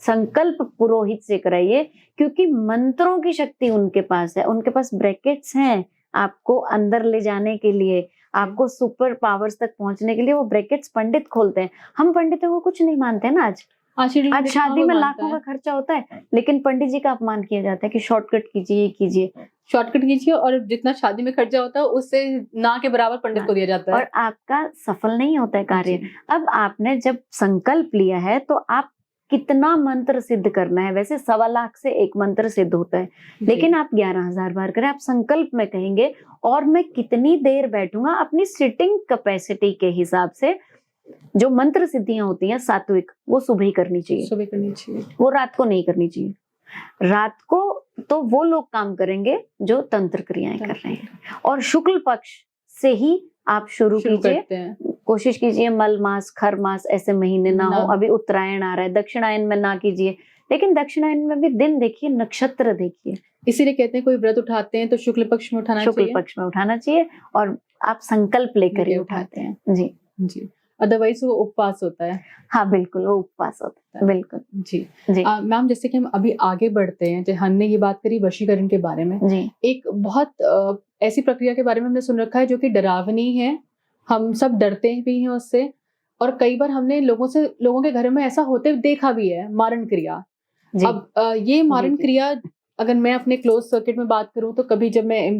संकल्प पुरोहित से कराइए, क्योंकि मंत्रों की शक्ति उनके पास है, उनके पास ब्रैकेट्स हैं आपको अंदर ले जाने के लिए, आपको सुपर पावर्स तक पहुंचने के लिए वो ब्रैकेट्स पंडित खोलते हैं। हम पंडितों को कुछ नहीं मानते हैं ना। आज शादी में लाखों का खर्चा होता है, लेकिन पंडित जी का अपमान किया जाता है कि शॉर्टकट कीजिए, शॉर्टकट कीजिए, और जितना शादी में खर्चा होता है उससे ना के बराबर पंडित को दिया जाता है, और आपका सफल नहीं होता है कार्य। अब आपने जब संकल्प लिया है तो आप कितना मंत्र सिद्ध करना है। वैसे 1.25 लाख से एक मंत्र सिद्ध होता है, लेकिन आप 11,000 बार करें। आप संकल्प में कहेंगे और मैं कितनी देर बैठूंगा, अपनी सिटिंग कैपेसिटी के हिसाब से। जो मंत्र सिद्धियां होती हैं सात्विक, वो सुबह ही करनी चाहिए, वो रात को नहीं करनी चाहिए। रात को तो वो लोग काम करेंगे जो तंत्र क्रियाएं कर रहे हैं, और शुक्ल पक्ष से ही आप शुरू कीजिए। कोशिश कीजिए मल मास, खर मास ऐसे महीने ना हो। अभी उत्तरायण आ रहा है, दक्षिणायन में ना कीजिए, लेकिन दक्षिणायन में भी दिन देखिए, नक्षत्र देखिए। इसीलिए कहते हैं कोई व्रत उठाते हैं तो शुक्ल पक्ष में उठाना चाहिए, शुक्ल पक्ष में उठाना चाहिए, और आप संकल्प लेकर ही उठाते हैं। जी जी, अदरवाइज वो उपवास होता है। हाँ बिल्कुल, वो उपवास होता है, बिल्कुल। जी जी मैम, जैसे कि हम अभी आगे बढ़ते हैं, जो हमने ये बात करी वशीकरण के बारे में, जी। एक बहुत ऐसी प्रक्रिया के बारे में हमने सुन रखा है जो कि डरावनी है, हम सब डरते भी हैं उससे, और कई बार हमने लोगों के घर में ऐसा होते देखा भी है, मारण क्रिया। अब ये मारण क्रिया अगर मैं अपने क्लोज सर्किट में बात करूं, तो कभी जब मैं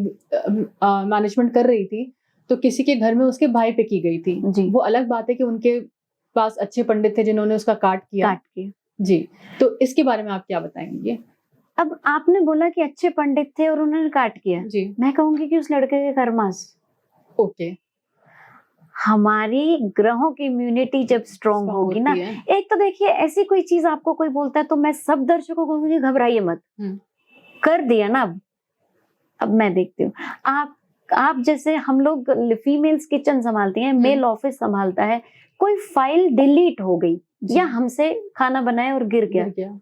मैनेजमेंट कर रही थी तो किसी के घर में उसके भाई पे की गई थी। वो अलग बात है कि उनके पास अच्छे पंडित थे जिन्होंने उसका काट किया। काट के। जी, तो इसके बारे में आप क्या बताएंगे? अब आपने बोला कि अच्छे पंडित थे और उन्होंने काट किया, जी, मैं कहूंगी कि उस लड़के के कर्मास। ओके, हमारी ग्रहों की इम्यूनिटी जब स्ट्रांग होगी ना, होती है। एक तो देखिए ऐसी कोई चीज आपको कोई बोलता है तो मैं सब दर्शकों को कहूंगी घबराइए मत, हम्म, कर दिया ना। अब मैं देखती हूँ, आप जैसे हम लोग फीमेल्स किचन संभालती हैं, मेल ऑफिस संभालता है, कोई फाइल डिलीट हो गई जी। या हमसे खाना बनाया और गिर गया, गिर गया,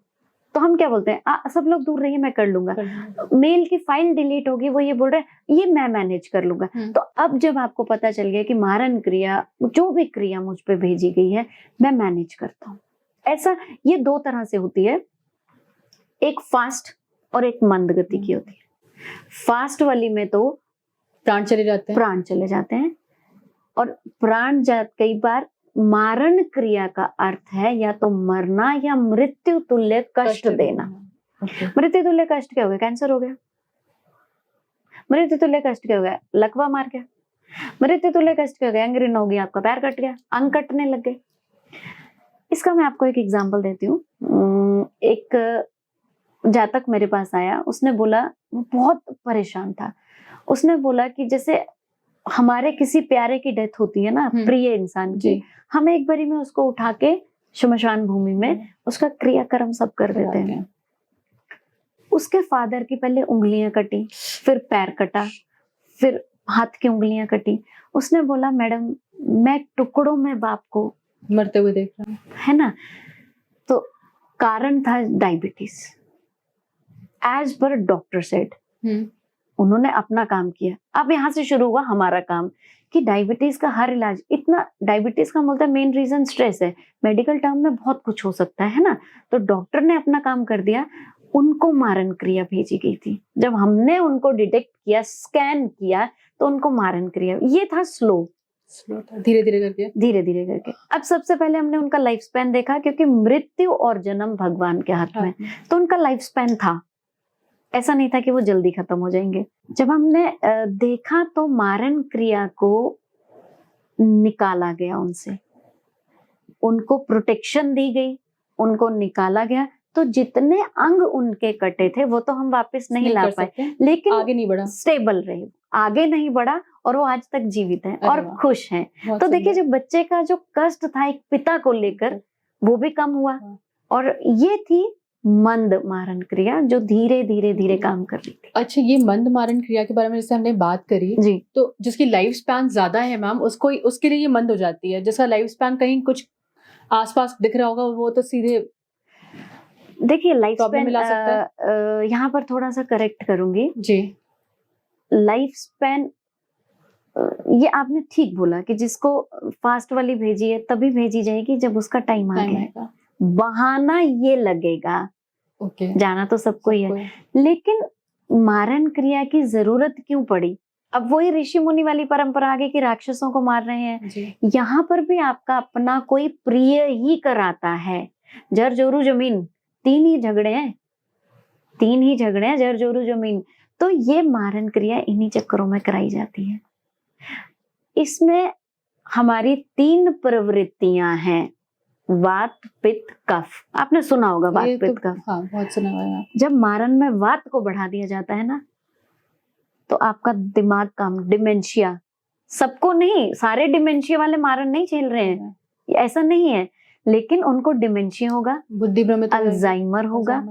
तो हम क्या बोलते हैं, सब लोग दूर रहिए मैं कर लूंगा। कर लूंगा। मेल की फाइल डिलीट होगी, वो ये बोल रहे हैं ये मैं मैनेज कर लूंगा। तो अब जब आपको पता चल गया कि मारन क्रिया, जो भी क्रिया मुझ पे भेजी गई है, मैं मैनेज करता हूँ। ऐसा ये दो तरह से होती है, एक फास्ट और एक मंद गति की होती है। फास्ट वाली में तो प्राण चले जाते हैं। प्राण चले जाते हैं, और प्राण कई बार मारण क्रिया का अर्थ है या तो मरना या मृत्यु तुल्य कष्ट देना। ओके, मृत्यु तुल्य कष्ट क्या हो गया, कैंसर हो गया। मृत्यु तुल्य कष्ट क्या हो गया, लकवा मार गया। मृत्यु तुल्य कष्ट क्या हो गया, एंग्रीन हो गया, आपका पैर कट गया, अंग कटने लग गए। इसका मैं आपको एक एग्जांपल देती हूँ। एक जातक मेरे पास आया, उसने बोला, वो बहुत परेशान था। उसने बोला कि जैसे हमारे किसी प्यारे की डेथ होती है ना, प्रिय इंसान की, हम एक बारी में उसको उठा के शमशान भूमि में उसका क्रियाक्रम सब कर देते हैं। उसके फादर की पहले उंगलियां कटी, फिर पैर कटा, फिर हाथ की उंगलियां कटी। उसने बोला मैडम मैं टुकड़ों में बाप को मरते हुए देख रहा हूँ, है ना। तो कारण था diabetes, as per doctor said. उन्होंने अपना काम किया। अब यहाँ से शुरू हुआ हमारा काम कि डायबिटीज का हर इलाज, इतना डायबिटीज का बोलता है मेन रीजन स्ट्रेस है, मेडिकल टर्म में बहुत कुछ हो सकता है ना। तो डॉक्टर ने अपना काम कर दिया, उनको मारन क्रिया भेजी गई थी। जब हमने उनको डिटेक्ट किया, स्कैन किया, तो उनको मारन क्रिया, ये था स्लो था, धीरे धीरे करके। अब सबसे पहले हमने उनका लाइफ स्पैन देखा, क्योंकि मृत्यु और जन्म भगवान के हाथ में, तो उनका लाइफ स्पैन था, ऐसा नहीं था कि वो जल्दी खत्म हो जाएंगे। जब हमने देखा तो मारन क्रिया को निकाला गया उनसे, उनको प्रोटेक्शन दी गई, उनको निकाला गया। तो जितने अंग उनके कटे थे वो तो हम वापस नहीं ला पाए, लेकिन आगे नहीं बढ़ा, स्टेबल रहे, आगे नहीं बढ़ा, और वो आज तक जीवित हैं और खुश हैं। तो देखिए, जो बच्चे का जो कष्ट था एक पिता को लेकर, वो भी कम हुआ। और ये थी मंद मारन क्रिया, जो धीरे धीरे काम कर रही थी। अच्छा, ये मंद मारन क्रिया के बारे में जैसे हमने बात करी जी, तो जिसकी लाइफ स्पैन ज्यादा है मैम, उसको उसके लिए ये मंद हो जाती है। जिसका लाइफ स्पैन कहीं कुछ आसपास दिख रहा होगा, वो तो सीधे देखिए लाइफ स्पैन मिला सकता है। यहाँ पर थोड़ा सा करेक्ट करूंगी जी। लाइफ स्पैन, ये आपने ठीक बोला कि जिसको फास्ट वाली भेजी है तभी भेजी जाएगी जब उसका टाइम आ गया। बहाना ये लगेगा, ओके, जाना तो सबको ही है, लेकिन मारन क्रिया की जरूरत क्यों पड़ी? अब वही ऋषि मुनि वाली परंपरा आगे कि राक्षसों को मार रहे हैं, यहाँ पर भी आपका अपना कोई प्रिय ही कराता है। जर जोरू जमीन, तीन ही झगड़े हैं, जर जोरू जमीन। तो ये मारन क्रिया इन्हीं चक्करों में कराई जाती है। इसमें हमारी 3 प्रवृत्तियां हैं, वात पित्त कफ। आपने सुना होगा वात पित्त कफ। हाँ, बहुत सुना हुआ है। जब मारन में वात को बढ़ा दिया जाता है ना, तो आपका दिमाग काम, डिमेंशिया, सबको नहीं, सारे डिमेंशिया वाले मारन नहीं झेल रहे हैं, ऐसा नहीं है, लेकिन उनको डिमेंशिया होगा, बुद्धि भ्रमित, अल्जाइमर होगा,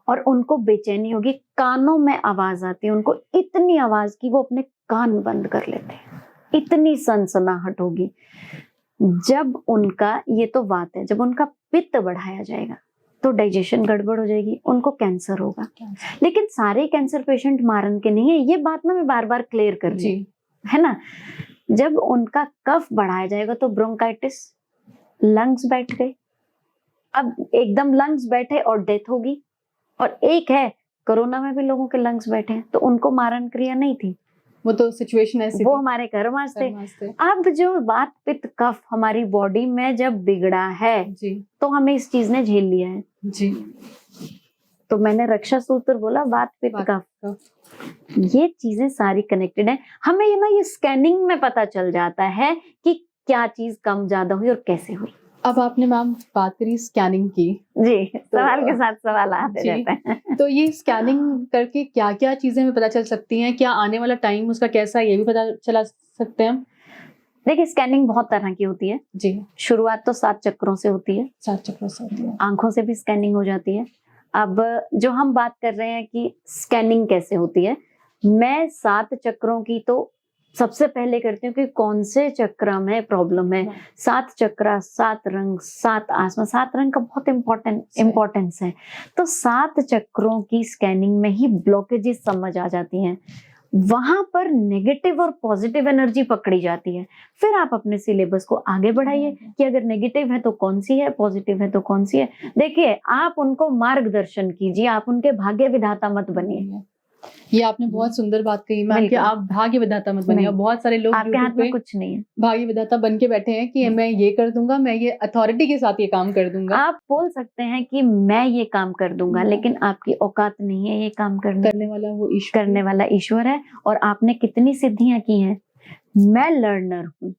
और उनको बेचैनी होगी, कानों में आवाज आती है, उनको इतनी आवाज की वो अपने कान बंद कर लेते हैं, इतनी सनसनाहट होगी। जब उनका, ये तो बात है, जब उनका पित्त बढ़ाया जाएगा तो डाइजेशन गड़बड़ हो जाएगी, उनको कैंसर होगा। लेकिन सारे कैंसर पेशेंट मारन के नहीं है, ये बात ना मैं बार बार क्लियर कर रही हूँ, है ना। जब उनका कफ बढ़ाया जाएगा तो ब्रोंकाइटिस, लंग्स बैठ गए। अब एकदम लंग्स बैठे और डेथ होगी। और एक है, कोरोना में भी लोगों के लंग्स बैठे हैं, तो उनको मारन क्रिया नहीं थी, वो तो सिचुएशन ऐसी, वो हमारे कर्मास थे। अब जो वात पित्त कफ हमारी बॉडी में जब बिगड़ा है जी, तो हमें इस चीज ने झेल लिया है जी। तो मैंने रक्षा सूत्र बोला, वात पित्त कफ, ये चीजें सारी कनेक्टेड है। हमें ये ना, ये स्कैनिंग में पता चल जाता है कि क्या चीज कम ज्यादा हुई और कैसे हुई। अब आपने मैम बात करी स्कैनिंग की, जी, सवाल के साथ सवाल आते जी, रहते हैं। तो ये स्कैनिंग करके क्या-क्या चीज़ें हमें पता चल सकती हैं? क्या आने वाला टाइम उसका कैसा है, ये भी पता चला सकते हैं हम? देखिए, स्कैनिंग बहुत तरह की होती है। जी, शुरुआत तो 7 चक्रों से होती है, 7 चक्रों से होती है। आंखों से भी स्कैनिंग हो जाती है। अब जो हम बात कर रहे हैं कि स्कैनिंग कैसे होती है, मैं 7 चक्रों की तो सबसे पहले करती हूँ कि कौन से चक्र में प्रॉब्लम है। 7 चक्र, 7 रंग, 7 आसमान, 7 रंग का बहुत इम्पोर्टेंस है। तो 7 चक्रों की स्कैनिंग में ही ब्लॉकेजेस समझ आ जाती हैं। वहां पर नेगेटिव और पॉजिटिव एनर्जी पकड़ी जाती है। फिर आप अपने सिलेबस को आगे बढ़ाइए कि अगर नेगेटिव है तो कौन सी है, पॉजिटिव है तो कौन सी है। देखिए, आप उनको मार्गदर्शन कीजिए, आप उनके भाग्य विधाता मत बनिए। ये आपने बहुत सुंदर बात कही मैम कि बिल्कुल। आप भाग्य विधाता मत बनिए। नहीं, अब बहुत सारे लोग आपके हाथ यूट्यूब में पे कुछ नहीं है। भाग्य विधाता बन के बैठे हैं कि मैं ये कर दूंगा, मैं ये अथॉरिटी के साथ ये काम कर दूंगा। आप बोल सकते हैं कि मैं ये काम कर दूंगा, लेकिन आपकी औकात नहीं है ये काम करने वाला वो ईश्वर है। करने वाला ईश्वर है। और आपने कितनी सिद्धियां की हैं। मैं लर्नर हूँ,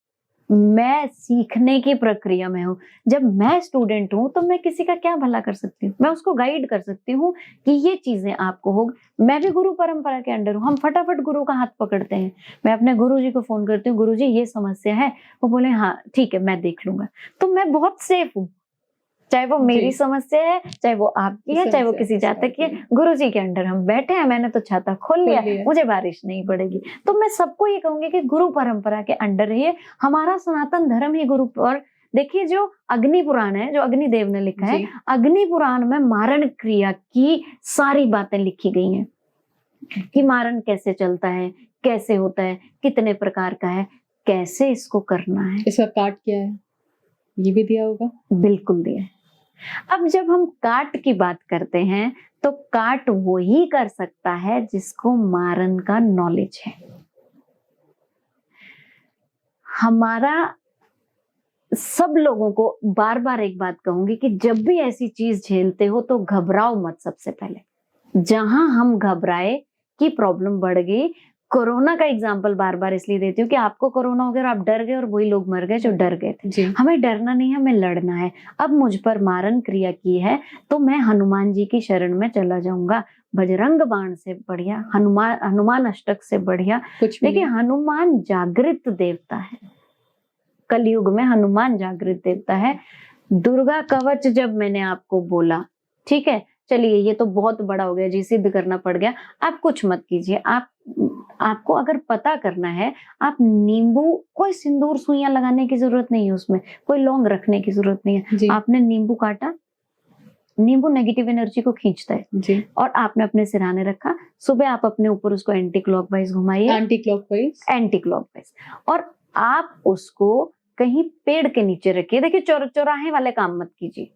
मैं सीखने की प्रक्रिया में हूँ। जब मैं स्टूडेंट हूँ तो मैं किसी का क्या भला कर सकती हूँ, मैं उसको गाइड कर सकती हूँ कि ये चीजें आपको हो। मैं भी गुरु परंपरा के अंडर हूँ, हम फटाफट गुरु का हाथ पकड़ते हैं। मैं अपने गुरु जी को फोन करती हूँ, गुरु जी ये समस्या है, वो बोले हाँ ठीक है मैं देख लूंगा। तो मैं बहुत सेफ हूँ, चाहे वो मेरी समस्या है, चाहे वो आपकी है, चाहे वो किसी जातक की है। गुरु जी के अंडर हम बैठे हैं, मैंने तो छाता खोल लिया, मुझे बारिश नहीं पड़ेगी। तो मैं सबको ये कहूंगी कि गुरु परंपरा के अंडर रहिए। हमारा सनातन धर्म ही गुरु पर। देखिए, जो अग्नि पुराण है, जो अग्निदेव ने लिखा है, अग्नि पुराण में मारण क्रिया की सारी बातें लिखी गई हैं कि मारण कैसे चलता है, कैसे होता है, कितने प्रकार का है, कैसे इसको करना है। इसका काट क्या है ये भी दिया होगा। बिल्कुल दिया है। अब जब हम काट की बात करते हैं तो काट वो ही कर सकता है जिसको मारन का नॉलेज है। हमारा सब लोगों को बार बार एक बात कहूंगी कि जब भी ऐसी चीज झेलते हो तो घबराओ मत। सबसे पहले जहां हम घबराए कि प्रॉब्लम बढ़ गई, कोरोना का एग्जाम्पल बार बार इसलिए देती हूँ कि आपको कोरोना हो गया और आप डर गए और वही लोग मर गए जो डर गए थे। हमें डरना नहीं है, हमें लड़ना है। अब मुझ पर मारन क्रिया की है तो मैं हनुमान जी की शरण में चला जाऊंगा। बजरंग बाण से बढ़िया, हनुमान अष्टक से बढ़िया कुछ। देखिए, हनुमान जागृत देवता है। कलयुग में हनुमान जागृत देवता है। दुर्गा कवच जब मैंने आपको बोला, ठीक है चलिए ये तो बहुत बड़ा हो गया जी, सिद्ध करना पड़ गया। आप कुछ मत कीजिए। आपको अगर पता करना है, आप नींबू, कोई सिंदूर सुइयां लगाने की जरूरत नहीं है, उसमें कोई लौंग रखने की जरूरत नहीं है। आपने नींबू काटा, नींबू नेगेटिव एनर्जी को खींचता है जी। और आपने अपने सिरहाने रखा। सुबह आप अपने ऊपर उसको एंटी क्लॉकवाइज घुमाइए, एंटी क्लॉकवाइज, और आप उसको कहीं पेड़ के नीचे रखिए। देखिए, चौराहे वाले काम मत कीजिए,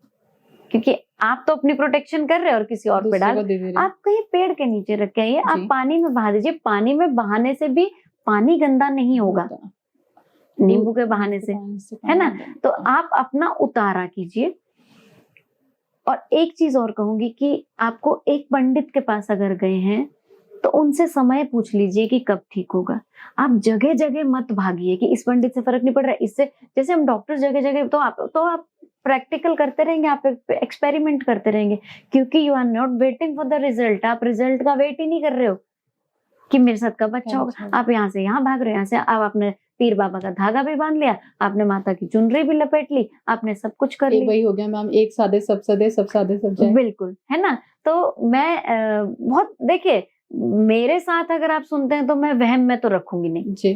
क्योंकि आप तो अपनी प्रोटेक्शन कर रहे हैं और किसी और पे डाल। आप कहीं पेड़ के नीचे रख के आइए, आप पानी में बहा दीजिए। पानी में बहाने से भी पानी गंदा नहीं होगा, नींबू के बहाने से, है ना। तो आप अपना उतारा कीजिए। और एक चीज और कहूंगी कि आपको एक पंडित के पास अगर गए हैं तो उनसे समय पूछ लीजिए कि कब ठीक होगा। आप जगह जगह मत भागिए कि इस पंडित से फर्क नहीं पड़ रहा है, इससे, जैसे हम डॉक्टर जगह जगह, तो आप प्रैक्टिकल करते रहेंगे, आप एक्सपेरिमेंट करते रहेंगे, क्योंकि you are not waiting for the result. आप रिजल्ट का वेट ही नहीं कर रहे हो कि मेरे साथ कब अच्छा होगा। आप यहाँ से यहाँ भाग रहे हो, यहाँ से आप आपने पीर बाबा का धागा भी बांध लिया, आपने माता की चुनरी भी लपेट ली, आपने सब कुछ कर लिया। वही हो गया मैम, एक सादे सब सदे, सब सादे सब जाए। बिल्कुल, है ना। तो मैं बहुत, देखिए मेरे साथ अगर आप सुनते हैं तो मैं वहम में तो रखूंगी नहीं जी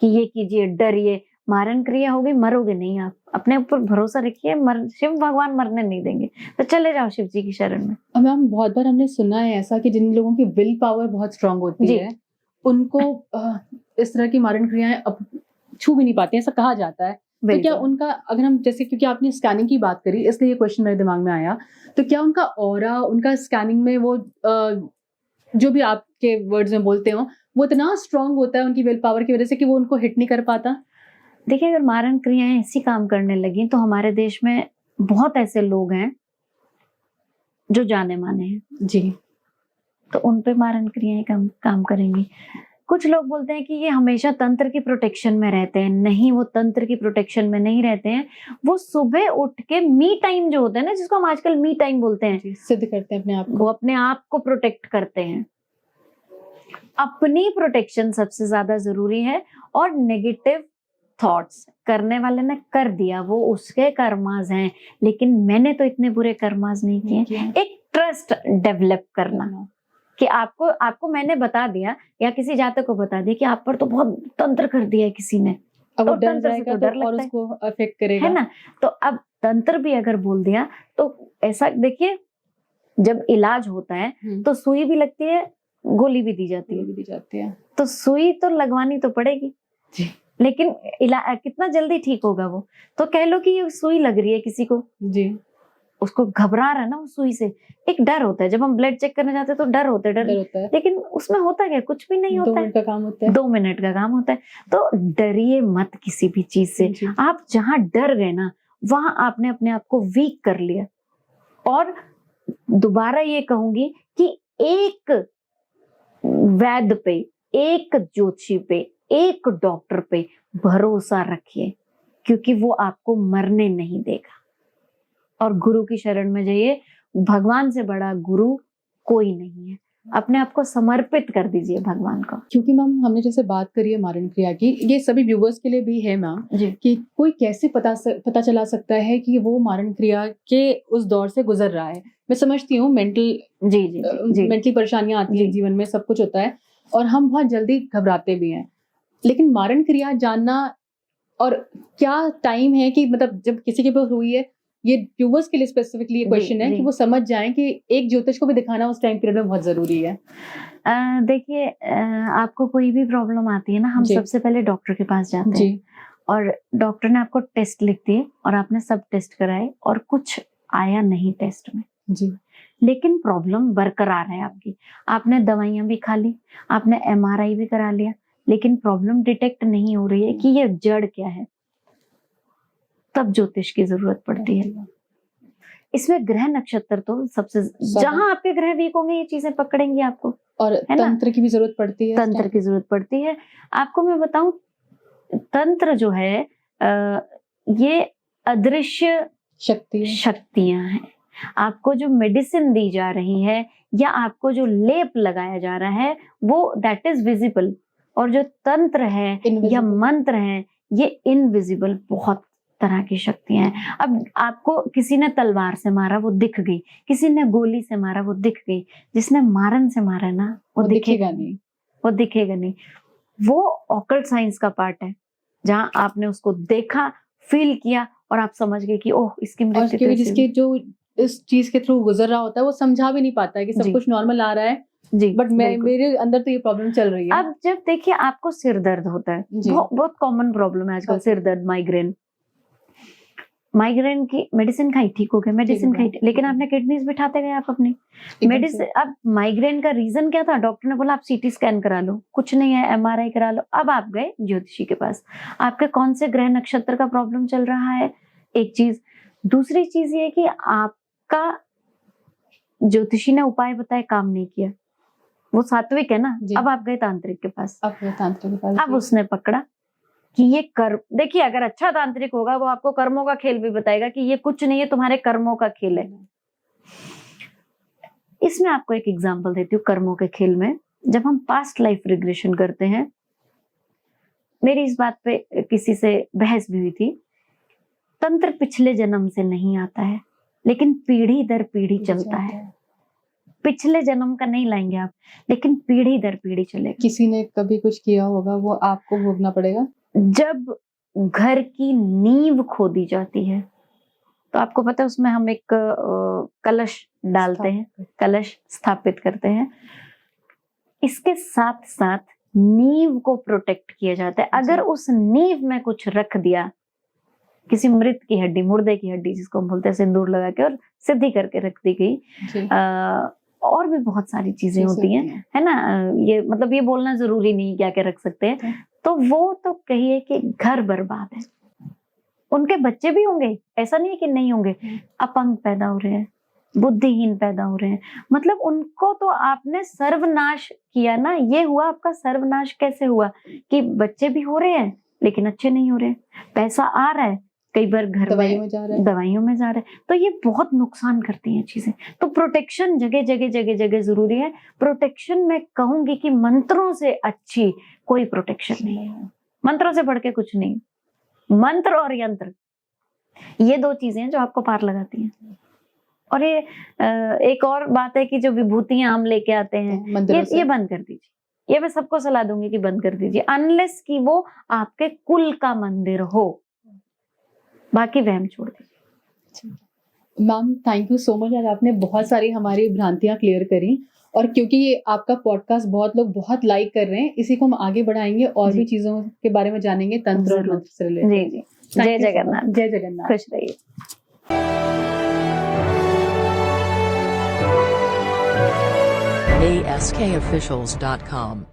कि ये कीजिए, डरिए। मारन क्रिया होगी, मरोगे नहीं। आप अपने ऊपर भरोसा रखिए, शिव भगवान मरने नहीं देंगे। तो चले जाओ शिव जी की शरण में। मैम बहुत बार हमने सुना है ऐसा कि जिन लोगों की विल पावर बहुत स्ट्रांग होती है, उनको इस तरह की मारन क्रियाएं छू भी नहीं पाती, ऐसा कहा जाता है। तो क्या उनका, अगर हम जैसे, क्योंकि आपने स्कैनिंग की बात करी इसलिए ये क्वेश्चन मेरे दिमाग में आया, तो क्या उनका ऑरा, उनका स्कैनिंग में वो जो भी आपके वर्ड्स में बोलते हो, वो इतना स्ट्रांग होता है उनकी विल पावर की वजह से कि वो उनको हिट नहीं कर पाता? देखिए, अगर मारन क्रियाएं ऐसी काम करने लगी तो हमारे देश में बहुत ऐसे लोग हैं जो जाने माने हैं जी, तो उन पे मारन क्रियाएं काम करेंगी। कुछ लोग बोलते हैं कि ये हमेशा तंत्र की प्रोटेक्शन में रहते हैं। नहीं, वो तंत्र की प्रोटेक्शन में नहीं रहते हैं। वो सुबह उठ के मी टाइम जो होता है ना, जिसको हम आजकल मी टाइम बोलते हैं, सिद्ध करते हैं अपने आप वो को। अपने आप को प्रोटेक्ट करते हैं। अपनी प्रोटेक्शन सबसे ज्यादा जरूरी है। और नेगेटिव थॉट्स करने वाले ने कर दिया, वो उसके कर्मास हैं, लेकिन मैंने तो इतने बुरे कर्मास नहीं किए। एक ट्रस्ट डेवलप करना कि आपको मैंने बता दिया या किसी जातक को बता दिया कि आप पर तो बहुत तंत्र कर दिया है किसी ने, अब वो तो डर तंत्र से जाएगा तो तो डर और लगता है, उसको अफेक्ट करेगा, है ना। तो अब तंत्र भी अगर बोल दिया तो ऐसा देखिए, जब इलाज होता है तो सुई भी लगती है, गोली भी दी जाती है, भी दी जाती है। तो सुई तो लगवानी तो पड़ेगी जी। लेकिन कितना जल्दी ठीक होगा वो। तो कह लो कि ये सुई लग रही है किसी को, जी, उसको घबरा रहा है ना, वो सुई से एक डर होता है। जब हम ब्लड चेक करने जाते हैं तो डर होता है, डर होता है। लेकिन उसमें होता क्या, कुछ भी नहीं 2 होता मिनट का काम होता है। 2 मिनट का काम होता है। तो डरिए मत किसी भी चीज से। जी। आप जहां डर गए ना, वहां आपने अपने आप को वीक कर लिया। और दोबारा ये कहूंगी कि एक वैद्य पे, एक ज्योतिषी पे, एक डॉक्टर पे भरोसा रखिए, क्योंकि वो आपको मरने नहीं देगा। और गुरु की शरण में जाइए, भगवान से बड़ा गुरु कोई नहीं है। अपने आप को समर्पित कर दीजिए भगवान को। क्योंकि मैम हमने जैसे बात करी है मारण क्रिया की, ये सभी व्यूवर्स के लिए भी है मैम जी। कि कोई कैसे पता चला सकता है कि वो मारण क्रिया के उस दौर से गुजर रहा है। मैं समझती हूँ मेंटल जी जी जी मेंटली परेशानियां आती है जी। जीवन में, सब कुछ होता है और हम बहुत जल्दी घबराते भी हैं, लेकिन मारण क्रिया जानना और क्या टाइम है कि मतलब जब किसी के पास हुई है, ये व्यूवर्स के लिए स्पेसिफिकली ये क्वेश्चन है जी। कि वो समझ जाएं कि एक ज्योतिष को भी दिखाना उस टाइम पीरियड में बहुत जरूरी है। देखिए, आपको कोई भी प्रॉब्लम आती है ना, हम जी। सबसे पहले डॉक्टर के पास जाते हैं जी, और डॉक्टर ने आपको टेस्ट लिख दिए और आपने सब टेस्ट कराए और कुछ आया नहीं टेस्ट में, जी, लेकिन प्रॉब्लम बरकरार है आपकी। आपने दवाइयां भी खा ली, आपने MRI भी करा लिया, लेकिन प्रॉब्लम डिटेक्ट नहीं हो रही है कि ये जड़ क्या है, तब ज्योतिष की जरूरत पड़ती है। इसमें ग्रह नक्षत्र तो सबसे, जहां आपके ग्रह वीक होंगे ये चीजें पकड़ेंगी आपको, और है ना? तंत्र की भी जरूरत पड़ती है। तंत्र की जरूरत पड़ती है। आपको मैं बताऊं, तंत्र जो है ये अदृश्य शक्तियां हैं। आपको जो मेडिसिन दी जा रही है या आपको जो लेप लगाया जा रहा है वो दैट इज विजिबल, और जो तंत्र है या मंत्र है ये इनविजिबल बहुत तरह की शक्तियां हैं। अब आपको किसी ने तलवार से मारा वो दिख गई, किसी ने गोली से मारा वो दिख गई, जिसने मारन से मारा ना वो दिखेगा नहीं, वो दिखेगा नहीं। वो ऑकल्ट साइंस का पार्ट है, जहां आपने उसको देखा, फील किया और आप समझ गए कि ओह इसकी मृत्यु। जिसके जो इस चीज के थ्रू गुजर रहा होता है वो समझा भी नहीं पाता है कि सब कुछ नॉर्मल आ रहा है जी, बट मेरे अंदर तो ये प्रॉब्लम चल रही है। अब जब देखिए आपको सिर दर्द होता है, बहुत कॉमन प्रॉब्लम है आजकल, सिर दर्द, माइग्रेन की मेडिसिन खाई ठीक हो गया, मेडिसिन खाई, लेकिन आपने किडनीज बिठाते गए आप अपनी मेडिसिन। अब माइग्रेन का रीजन क्या था? डॉक्टर ने बोला आप CT स्कैन करा लो, कुछ नहीं है, MRI करा लो। अब आप गए ज्योतिषी के पास, आपके कौन से ग्रह नक्षत्र का प्रॉब्लम चल रहा है, एक चीज। दूसरी चीज ये कि आपका ज्योतिषी ने उपाय बताए, काम नहीं किया, वो सात्विक है ना। अब आप गए तांत्रिक के पास, अब उसने पकड़ा कि ये कर्म, देखिए अगर अच्छा तांत्रिक होगा वो आपको कर्मों का खेल भी बताएगा कि ये कुछ नहीं है, तुम्हारे कर्मों का खेल है। इसमें आपको एक एग्जांपल देती हूँ कर्मों के खेल में। जब हम पास्ट लाइफ रिग्रेशन करते हैं, मेरी इस बात पे किसी से बहस भी हुई थी, तंत्र पिछले जन्म से नहीं आता है, लेकिन पीढ़ी दर पीढ़ी चलता है। पिछले जन्म का नहीं लाएंगे आप, लेकिन पीढ़ी दर पीढ़ी चलेगा। किसी ने कभी कुछ किया होगा वो आपको भोगना पड़ेगा। जब घर की नींव खोदी जाती है तो आपको पता है उसमें हम एक कलश डालते हैं, कलश स्थापित करते हैं। इसके साथ साथ नींव को प्रोटेक्ट किया जाता है। अगर उस नींव में कुछ रख दिया, किसी मृत की हड्डी, मुर्दे की हड्डी जिसको हम बोलते हैं, सिंदूर लगा के और सिद्धि करके रख दी गई, और भी बहुत सारी चीजें होती हैं, है ना। ये मतलब ये बोलना जरूरी नहीं क्या क्या रख सकते हैं, तो वो तो कहिए कि घर बर्बाद है। उनके बच्चे भी होंगे, ऐसा नहीं है कि नहीं होंगे, अपंग पैदा हो रहे हैं, बुद्धिहीन पैदा हो रहे हैं, मतलब उनको तो आपने सर्वनाश किया ना। ये हुआ आपका सर्वनाश। कैसे हुआ कि बच्चे भी हो रहे हैं लेकिन अच्छे नहीं हो रहे, पैसा आ रहा है, कई बार घर दवाइयों में में जा रहा है। दवाइयों में जा रहे हैं, तो ये बहुत नुकसान करती हैं चीजें। तो प्रोटेक्शन जगह जगह जगह जगह जरूरी है। प्रोटेक्शन मैं कहूंगी कि मंत्रों से अच्छी कोई प्रोटेक्शन नहीं है। मंत्रों से बढ़ के कुछ नहीं। मंत्र और यंत्र, ये दो चीजें हैं जो आपको पार लगाती हैं। और ये एक और बात है कि जो विभूतियां हम लेके आते हैं, मंदिरों से ये बंद कर दीजिए। ये मैं सबको सलाह दूंगी कि बंद कर दीजिए, अनलेस कि वो आपके कुल का मंदिर हो। बाकी वहम छोड़ दीजिए। Ma'am thank you so much. आज आपने बहुत सारी हमारी भ्रांतियां क्लियर करी, और क्योंकि ये आपका पॉडकास्ट बहुत लोग बहुत लाइक कर रहे हैं, इसी को हम आगे बढ़ाएंगे और जी। भी चीजों के बारे में जानेंगे, तंत्र और जरूर। मंत्र से रिलेटेड। जी जी, जय जगन्नाथ। जय जगन्नाथ। खुश रहिए। ASKofficials.com